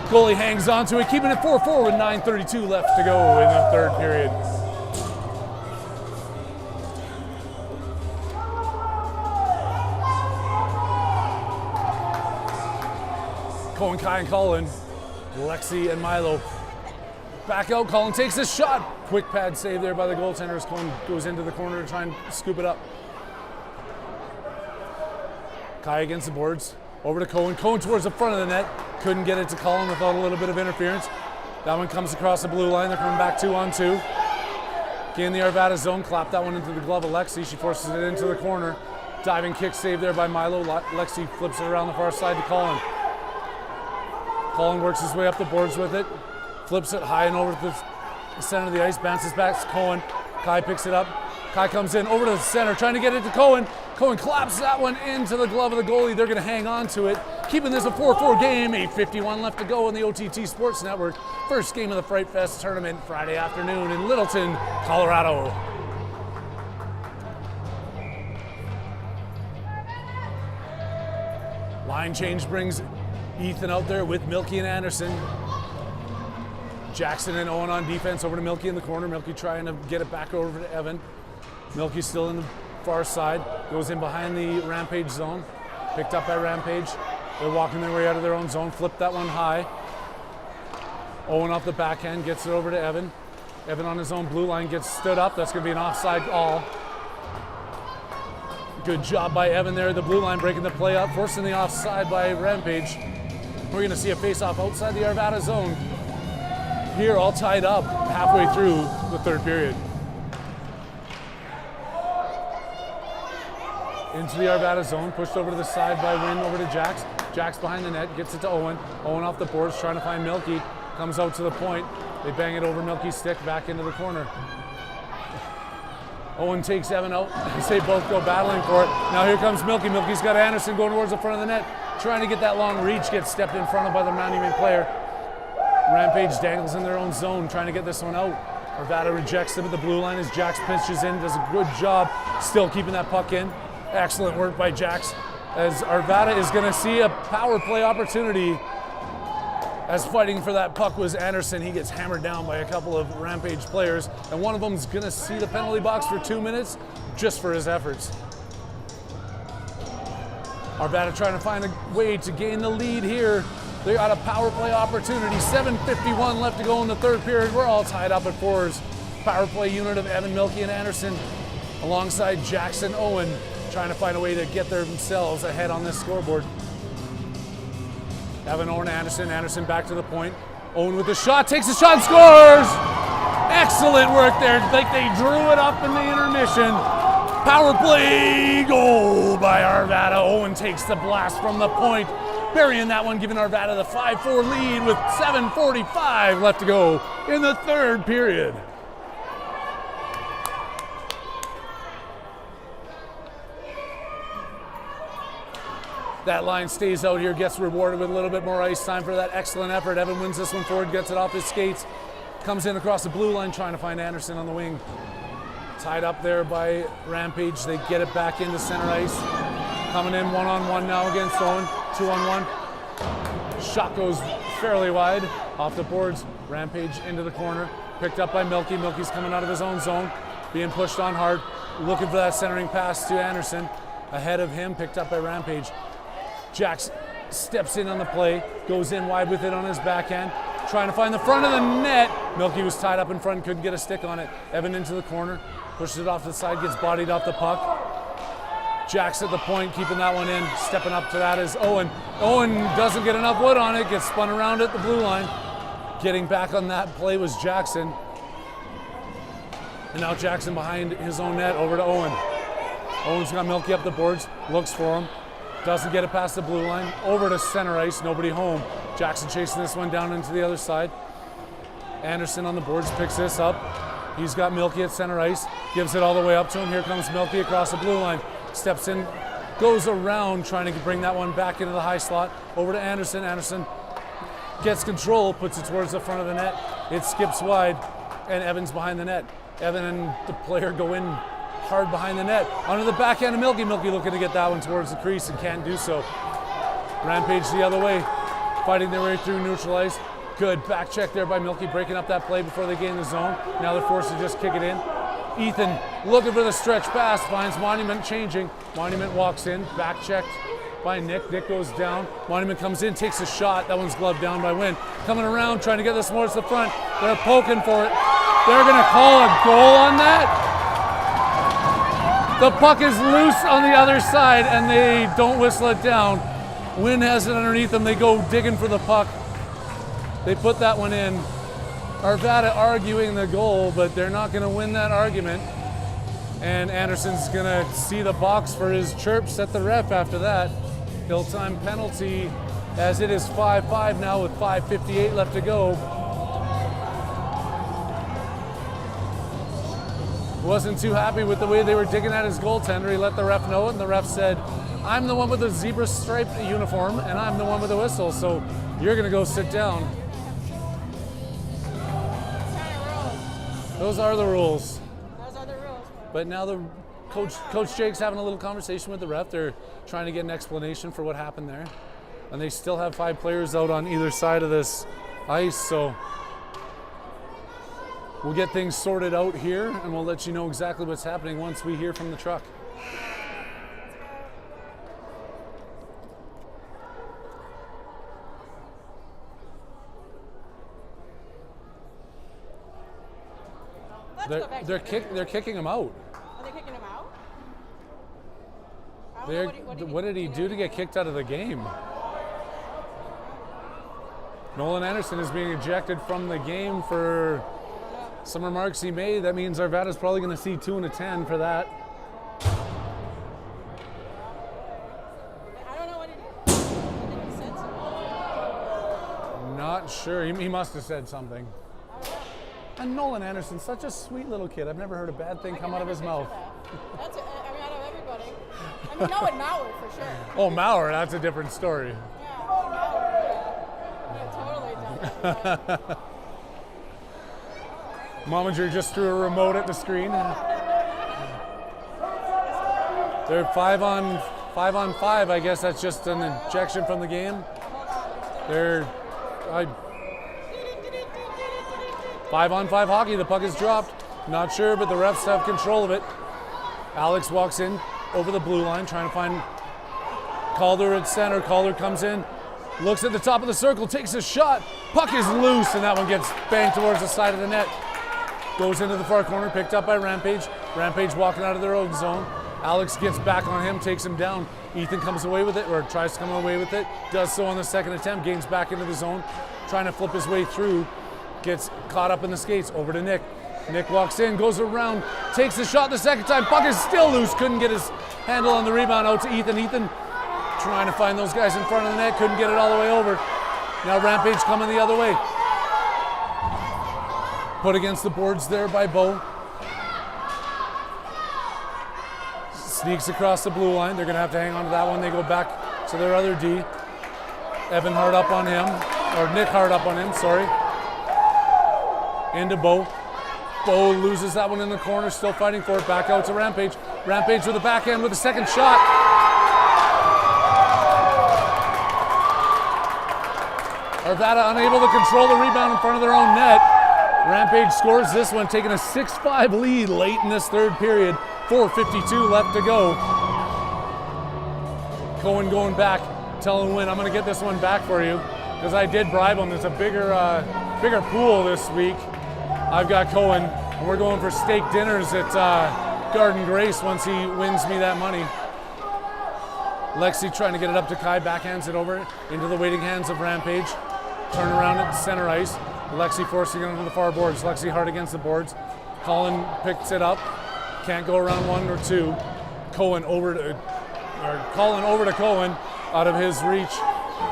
Goalie hangs on to it, keeping it 4-4 with 9:32 left to go in the third period. Cohen, Kai, and Colin. Lexi and Milo. Back out, Colin takes a shot. Quick pad save there by the goaltender as Cohen goes into the corner to try and scoop it up. Kai against the boards. Over to Cohen. Cohen towards the front of the net. Couldn't get it to Colin without a little bit of interference. That one comes across the blue line. They're coming back 2-on-2. Gain the Arvada zone. Clap that one into the glove of Lexi. She forces it into the corner. Diving kick save there by Milo. Lexi flips it around the far side to Colin. Colin works his way up the boards with it. Flips it high and over to the center of the ice. Bounces back to Cohen. Kai picks it up. Kai comes in over to the center, trying to get it to Cohen. Cohen claps that one into the glove of the goalie. They're going to hang on to it, keeping this a 4-4 game. 8:51 left to go on the OTT Sports Network. First game of the Frightfest tournament Friday afternoon in Littleton, Colorado. Line change brings Ethan out there with Milky and Anderson. Jackson and Owen on defense, over to Milky in the corner. Milky trying to get it back over to Evan. Milky still in the far side, goes in behind the Rampage zone. Picked up by Rampage. They're walking their way out of their own zone. Flip that one high. Owen off the backhand, gets it over to Evan. Evan on his own blue line gets stood up. That's going to be an offside call. Good job by Evan there. The blue line breaking the play up, forcing the offside by Rampage. We're going to see a face-off outside the Arvada zone. Here, all tied up halfway through the third period. Into the Arvada zone, pushed over to the side by Wynn, over to Jax. Jax behind the net, gets it to Owen. Owen off the boards, trying to find Milky. Comes out to the point. They bang it over Milky's stick, back into the corner. Owen takes Evan out. They both go battling for it. Now here comes Milky. Milky's got Anderson going towards the front of the net, trying to get that long reach, gets stepped in front of by the Monument player. Rampage dangles in their own zone, trying to get this one out. Arvada rejects them at the blue line as Jax pitches in, does a good job still keeping that puck in. Excellent work by Jax, as Arvada is going to see a power play opportunity, as fighting for that puck was Anderson. He gets hammered down by a couple of Rampage players, and one of them is going to see the penalty box for 2 minutes just for his efforts. Arvada trying to find a way to gain the lead here. They got a power play opportunity. 7:51 left to go in the third period. We're all tied up at fours. Power play unit of Evan, Milky, and Anderson alongside Jackson, Owen, trying to find a way to get themselves ahead on this scoreboard. Evan, Owen, Anderson. Anderson back to the point. Owen with the shot, takes the shot, scores! Excellent work there. Like they drew it up in the intermission. Power play goal by Arvada. Owen takes the blast from the point, burying that one, giving Arvada the 5-4 lead with 7:45 left to go in the third period. That line stays out here, gets rewarded with a little bit more ice time for that excellent effort. Evan wins this one forward, gets it off his skates, comes in across the blue line trying to find Anderson on the wing. Tied up there by Rampage. They get it back into center ice. Coming in one-on-one now against Owen. 2-on-1. Shot goes fairly wide off the boards. Rampage into the corner. Picked up by Milky. Milky's coming out of his own zone, being pushed on hard. Looking for that centering pass to Anderson. Ahead of him, picked up by Rampage. Jax steps in on the play, goes in wide with it on his backhand, trying to find the front of the net. Milky was tied up in front, couldn't get a stick on it. Evan into the corner, pushes it off to the side, gets bodied off the puck. Jax at the point, keeping that one in. Stepping up to that is Owen. Owen doesn't get enough wood on it, gets spun around at the blue line. Getting back on that play was Jackson. And now Jackson behind his own net, over to Owen. Owen's got Milky up the boards, looks for him. Doesn't get it past the blue line. Over to center ice, nobody home. Jackson chasing this one down into the other side. Anderson on the boards picks this up. He's got Milky at center ice, gives it all the way up to him. Here comes Milky across the blue line. Steps in, goes around, trying to bring that one back into the high slot. Over to Anderson. Anderson gets control, puts it towards the front of the net. It skips wide, and Evan's behind the net. Evan and the player go in hard behind the net. Onto the backhand of Milky. Milky looking to get that one towards the crease and can't do so. Rampage the other way, fighting their way through neutral ice. Good back check there by Milky, breaking up that play before they gain the zone. Now they're forced to just kick it in. Ethan looking for the stretch pass, finds Monument changing. Monument walks in, back checked by Nick. Nick goes down. Monument comes in, takes a shot. That one's gloved down by Wynn. Coming around, trying to get this more to the front. They're poking for it. They're going to call a goal on that. The puck is loose on the other side, and they don't whistle it down. Wynn has it underneath them. They go digging for the puck. They put that one in. Arvada arguing the goal, but they're not going to win that argument. And Anderson's going to see the box for his chirps at the ref after that. Hill-time penalty, as it is 5-5 now with 5:58 left to go. Wasn't too happy with the way they were digging at his goaltender. He let the ref know it, and the ref said, I'm the one with the zebra striped uniform, and I'm the one with the whistle, so you're going to go sit down. Those are the rules. Those are the rules. But now the Coach Jake's having a little conversation with the ref. They're trying to get an explanation for what happened there. And they still have 5 players out on either side of this ice, so we'll get things sorted out here, and we'll let you know exactly what's happening once we hear from the truck. They're kicking him out. Are they kicking him out? I don't know What did he do to get kicked out of the game? Nolan Anderson is being ejected from the game for some remarks he made. That means Arvada's probably going to see 2 and a 10 for that. I don't know what he did. I think he said something. Not sure. He must have said something. And Nolan Anderson's such a sweet little kid. I've never heard a bad thing come out of his mouth. That's it. I mean, out of everybody. I mean, no, and Mauer for sure. Oh, Mauer, that's a different story. Yeah, Mauer. Yeah, totally different. Mominger just threw a remote at the screen. They're 5 on 5. I guess that's just an ejection from the game. They're 5 on 5 hockey. The puck is dropped. Not sure, but the refs have control of it. Alex walks in over the blue line, trying to find Calder at center. Calder comes in, looks at the top of the circle, takes a shot. Puck is loose, and that one gets banged towards the side of the net. Goes into the far corner, picked up by Rampage. Rampage walking out of their own zone. Alex gets back on him, takes him down. Ethan comes away with it, or tries to come away with it. Does so on the second attempt, gains back into the zone, trying to flip his way through. Gets caught up in the skates, over to Nick. Nick walks in, goes around, takes the shot the second time. Puck is still loose, couldn't get his handle on the rebound, out to Ethan. Ethan trying to find those guys in front of the net, couldn't get it all the way over. Now Rampage coming the other way. Put against the boards there by Bo. Sneaks across the blue line. They're going to have to hang on to that one. They go back to their other D. Evan Hart up on him, or Nick Hart up on him, sorry. Into Bo. Bo loses that one in the corner, still fighting for it. Back out to Rampage. Rampage with the backhand with the second shot. Arvada unable to control the rebound in front of their own net. Rampage scores this one, taking a 6-5 lead late in this third period. 4:52 left to go. Cohen going back, telling Wynn, I'm going to get this one back for you, because I did bribe him. There's a bigger pool this week. I've got Cohen, and we're going for steak dinners at Garden Grace once he wins me that money. Lexi trying to get it up to Kai, backhands it over into the waiting hands of Rampage. Turn around at center ice. Lexi forcing it onto the far boards. Lexi hard against the boards. Colin picks it up. Can't go around 1 or 2. Colin over to Cohen, out of his reach,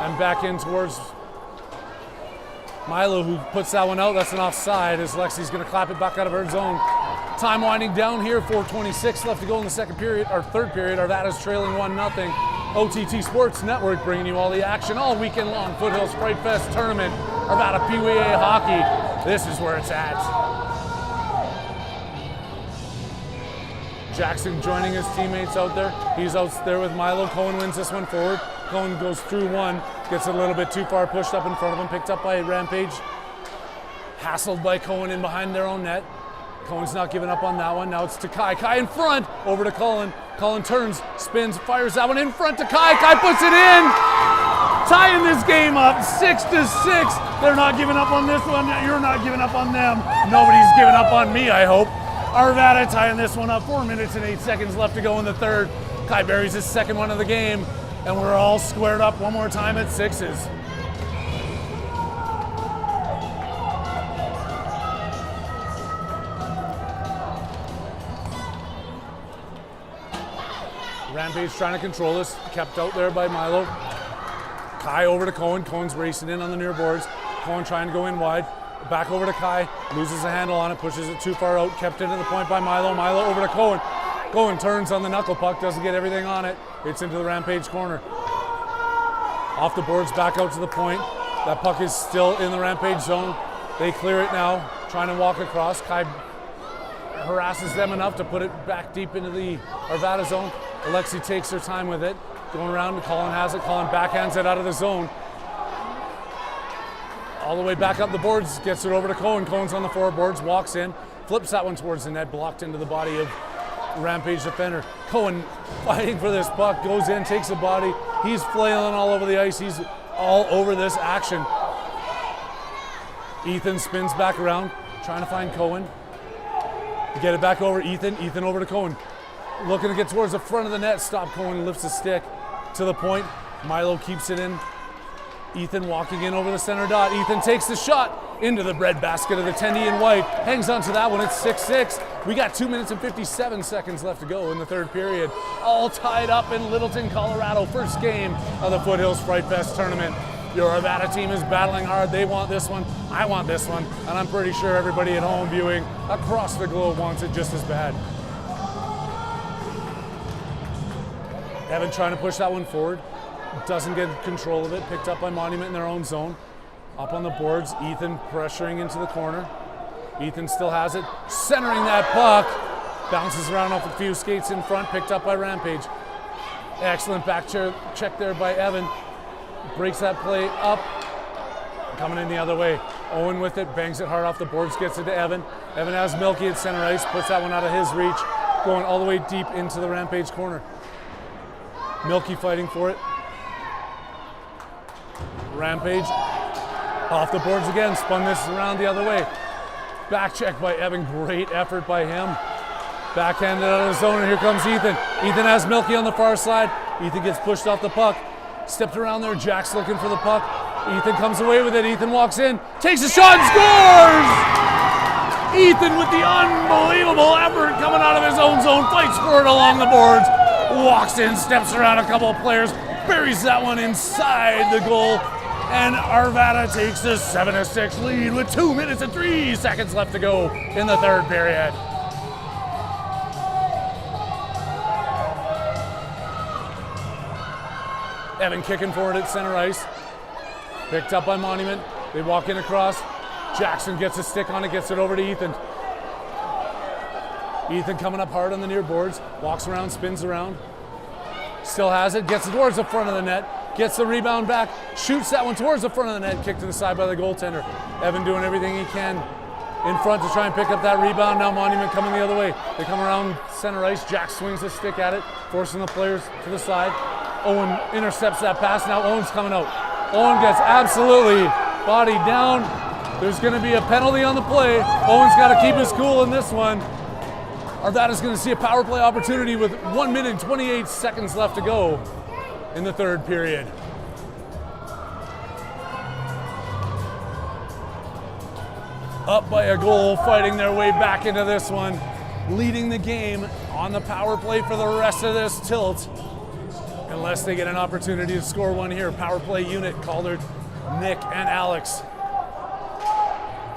and back in towards Milo, who puts that one out. That's an offside, as Lexi's going to clap it back out of her zone. Time winding down here. 4:26 left to go in the third period. Arvada's trailing 1-0. OTT Sports Network bringing you all the action all weekend long. Foothills Frightfest tournament. Arvada PeeWee hockey. This is where it's at. Jackson joining his teammates out there. He's out there with Milo. Cohen wins this one forward. Cohen goes through one, gets a little bit too far, pushed up in front of him, picked up by Rampage. Hassled by Cohen in behind their own net. Cohen's not giving up on that one. Now it's to Kai. Kai in front, over to Colin. Colin turns, spins, fires that one in front to Kai. Kai puts it in! tying this game up 6-6. They're not giving up on this one. You're not giving up on them. Nobody's giving up on me, I hope. Arvada tying this one up. 4 minutes and 8 seconds left to go in the third. Kai buries his second one of the game, and we're all squared up one more time at 6s. Rampage trying to control this, kept out there by Milo. Kai over to Cohen. Cohen's racing in on the near boards. Cohen trying to go in wide. Back over to Kai, loses a handle on it, pushes it too far out, kept into the point by Milo. Milo over to Cohen. Cohen turns on the knuckle puck, doesn't get everything on it. It's into the Rampage corner. Off the boards, back out to the point. That puck is still in the Rampage zone. They clear it now, trying to walk across. Kai harasses them enough to put it back deep into the Arvada zone. Alexi takes her time with it. Going around, Colin has it. Colin backhands it out of the zone. All the way back up the boards, gets it over to Cohen. Cohen's on the foreboards, walks in, flips that one towards the net, blocked into the body of Rampage defender. Cohen fighting for this puck, goes in, takes the body. He's flailing all over the ice. He's all over this action. Ethan spins back around, trying to find Cohen. Get it back over Ethan. Ethan over to Cohen. Looking to get towards the front of the net. Stop. Cohen lifts the stick to the point. Milo keeps it in. Ethan walking in over the center dot. Ethan takes the shot into the breadbasket of the tendy in white. Hangs on to that one. It's 6-6. We got 2 minutes and 57 seconds left to go in the third period. All tied up in Littleton, Colorado. First game of the Foothills Frightfest tournament. Your Arvada team is battling hard. They want this one. I want this one. And I'm pretty sure everybody at home viewing across the globe wants it just as bad. Evan trying to push that one forward. Doesn't get control of it. Picked up by Monument in their own zone. Up on the boards. Ethan pressuring into the corner. Ethan still has it. Centering that puck. Bounces around off a few skates in front. Picked up by Rampage. Excellent back check there by Evan. Breaks that play up. Coming in the other way. Owen with it. Bangs it hard off the boards. Gets it to Evan. Evan has Milky at center ice. Puts that one out of his reach. Going all the way deep into the Rampage corner. Milky fighting for it. Rampage off the boards again. Spun this around the other way. Back check by Evan. Great effort by him. Backhanded out of the zone, and here comes Ethan. Ethan has Milky on the far side. Ethan gets pushed off the puck. Stepped around there. Jack's looking for the puck. Ethan comes away with it. Ethan walks in. Takes a shot and scores! Ethan with the unbelievable effort coming out of his own zone. Fights for it along the boards. Walks in, steps around a couple of players. Buries that one inside the goal. And Arvada takes the 7-6 lead with 2 minutes and 3 seconds left to go in the third period. Evan kicking forward at center ice. Picked up by Monument. They walk in across. Jackson gets a stick on it, gets it over to Ethan. Ethan coming up hard on the near boards. Walks around, spins around. Still has it, gets it towards the front of the net. Gets the rebound back, shoots that one towards the front of the net, kicked to the side by the goaltender. Evan doing everything he can in front to try and pick up that rebound. Now Monument coming the other way. They come around center ice. Jack swings a stick at it, forcing the players to the side. Owen intercepts that pass. Now Owen's coming out. Owen gets absolutely bodied down. There's going to be a penalty on the play. Owen's got to keep his cool in this one. Arvada's going to see a power play opportunity with 1 minute and 28 seconds left to go in the third period. Up by a goal, fighting their way back into this one, leading the game on the power play for the rest of this tilt. Unless they get an opportunity to score one here. Power play unit, Calder, Nick, and Alex.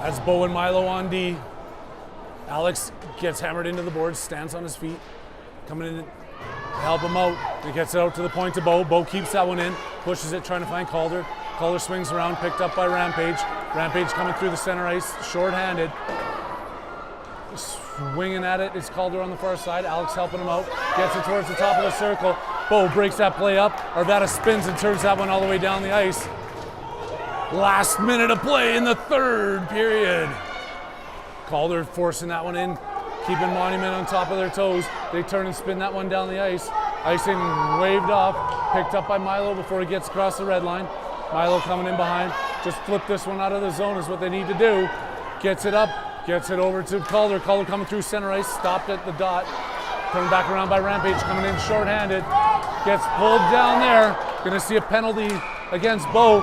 That's Bo and Milo on D. Alex gets hammered into the boards, stands on his feet, coming in to help him out. He gets it out to the point to Bo. Bo keeps that one in, pushes it, trying to find Calder. Calder swings around, picked up by Rampage. Rampage coming through the center ice, short-handed. Swinging at it is Calder on the far side. Alex helping him out, gets it towards the top of the circle. Bo breaks that play up. Arvada spins and turns that one all the way down the ice. Last minute of play in the third period. Calder forcing that one in, keeping Monument on top of their toes. They turn and spin that one down the ice. Icing waved off, picked up by Milo before he gets across the red line. Milo coming in behind. Just flip this one out of the zone is what they need to do. Gets it up, gets it over to Calder. Calder coming through center ice, stopped at the dot. Coming back around by Rampage, coming in shorthanded. Gets pulled down there. Gonna see a penalty against Bo.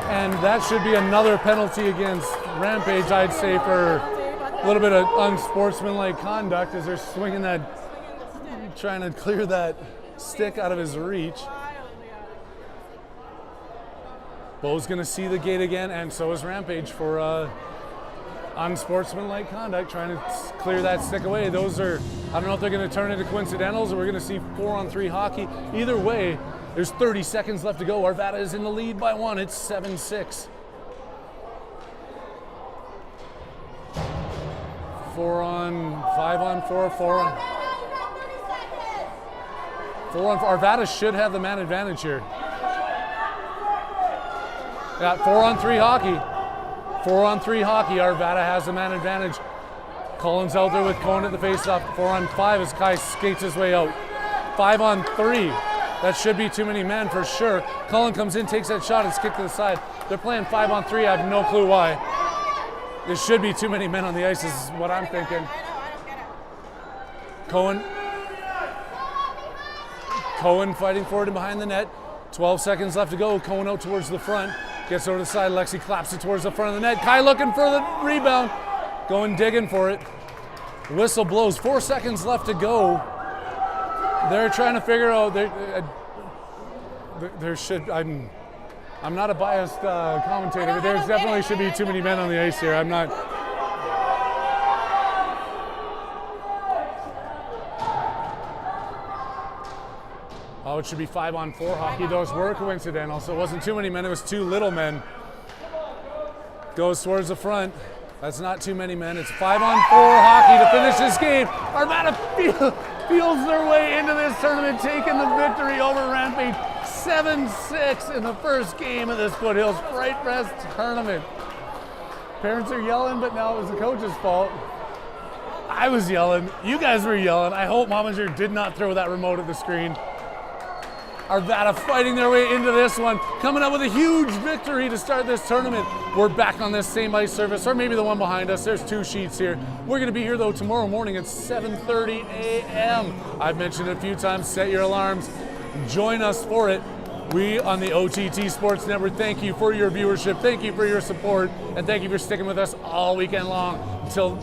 And that should be another penalty against Rampage, I'd say, for a little bit of unsportsmanlike conduct as they're swinging that, trying to clear that stick out of his reach. Bo's gonna see the gate again, and so is Rampage for unsportsmanlike conduct, trying to clear that stick away. Those are, I don't know if they're gonna turn into coincidentals or we're gonna see 4-on-3 hockey. Either way, there's 30 seconds left to go. Arvada is in the lead by 1. It's 7-6. 5-on-4, 4-on. 4-on-4. Arvada should have the man advantage here. Yeah, 4-on-3 hockey. 4-on-3 hockey. Arvada has the man advantage. Collins out there with Cohen at the faceoff. 4-on-5 as Kai skates his way out. 5-on-3. That should be too many men for sure. Cullen comes in, takes that shot, and it's kicked to the side. They're playing 5-on-3. I have no clue why. There should be too many men on the ice is what I'm thinking. Cohen fighting forward and behind the net. 12 seconds left to go. Cohen out towards the front. Gets over to the side. Lexi claps it towards the front of the net. Kai looking for the rebound. Going digging for it. Whistle blows. 4 seconds left to go. They're trying to figure out. There should. I'm not a biased commentator, but there definitely should be too many men on the ice here. I'm not. Oh, it should be 5-on-4 hockey. Those were coincidental, so it wasn't too many men. It was too little men. Goes towards the front. That's not too many men. It's 5-on-4 hockey to finish this game. Arvada feels their way into this tournament, taking the victory over Rampage. 7-6 in the first game of this Foothills Frightfest tournament. Parents are yelling, but now it was the coach's fault. I was yelling. You guys were yelling. I hope Mominger did not throw that remote at the screen. Arvada fighting their way into this one, coming up with a huge victory to start this tournament. We're back on this same ice surface, or maybe the one behind us. There's 2 sheets here. We're gonna be here though tomorrow morning at 7:30 a.m. I've mentioned it a few times, set your alarms. Join us for it. We on the OTT Sports Network, thank you for your viewership, thank you for your support, and thank you for sticking with us all weekend long. Until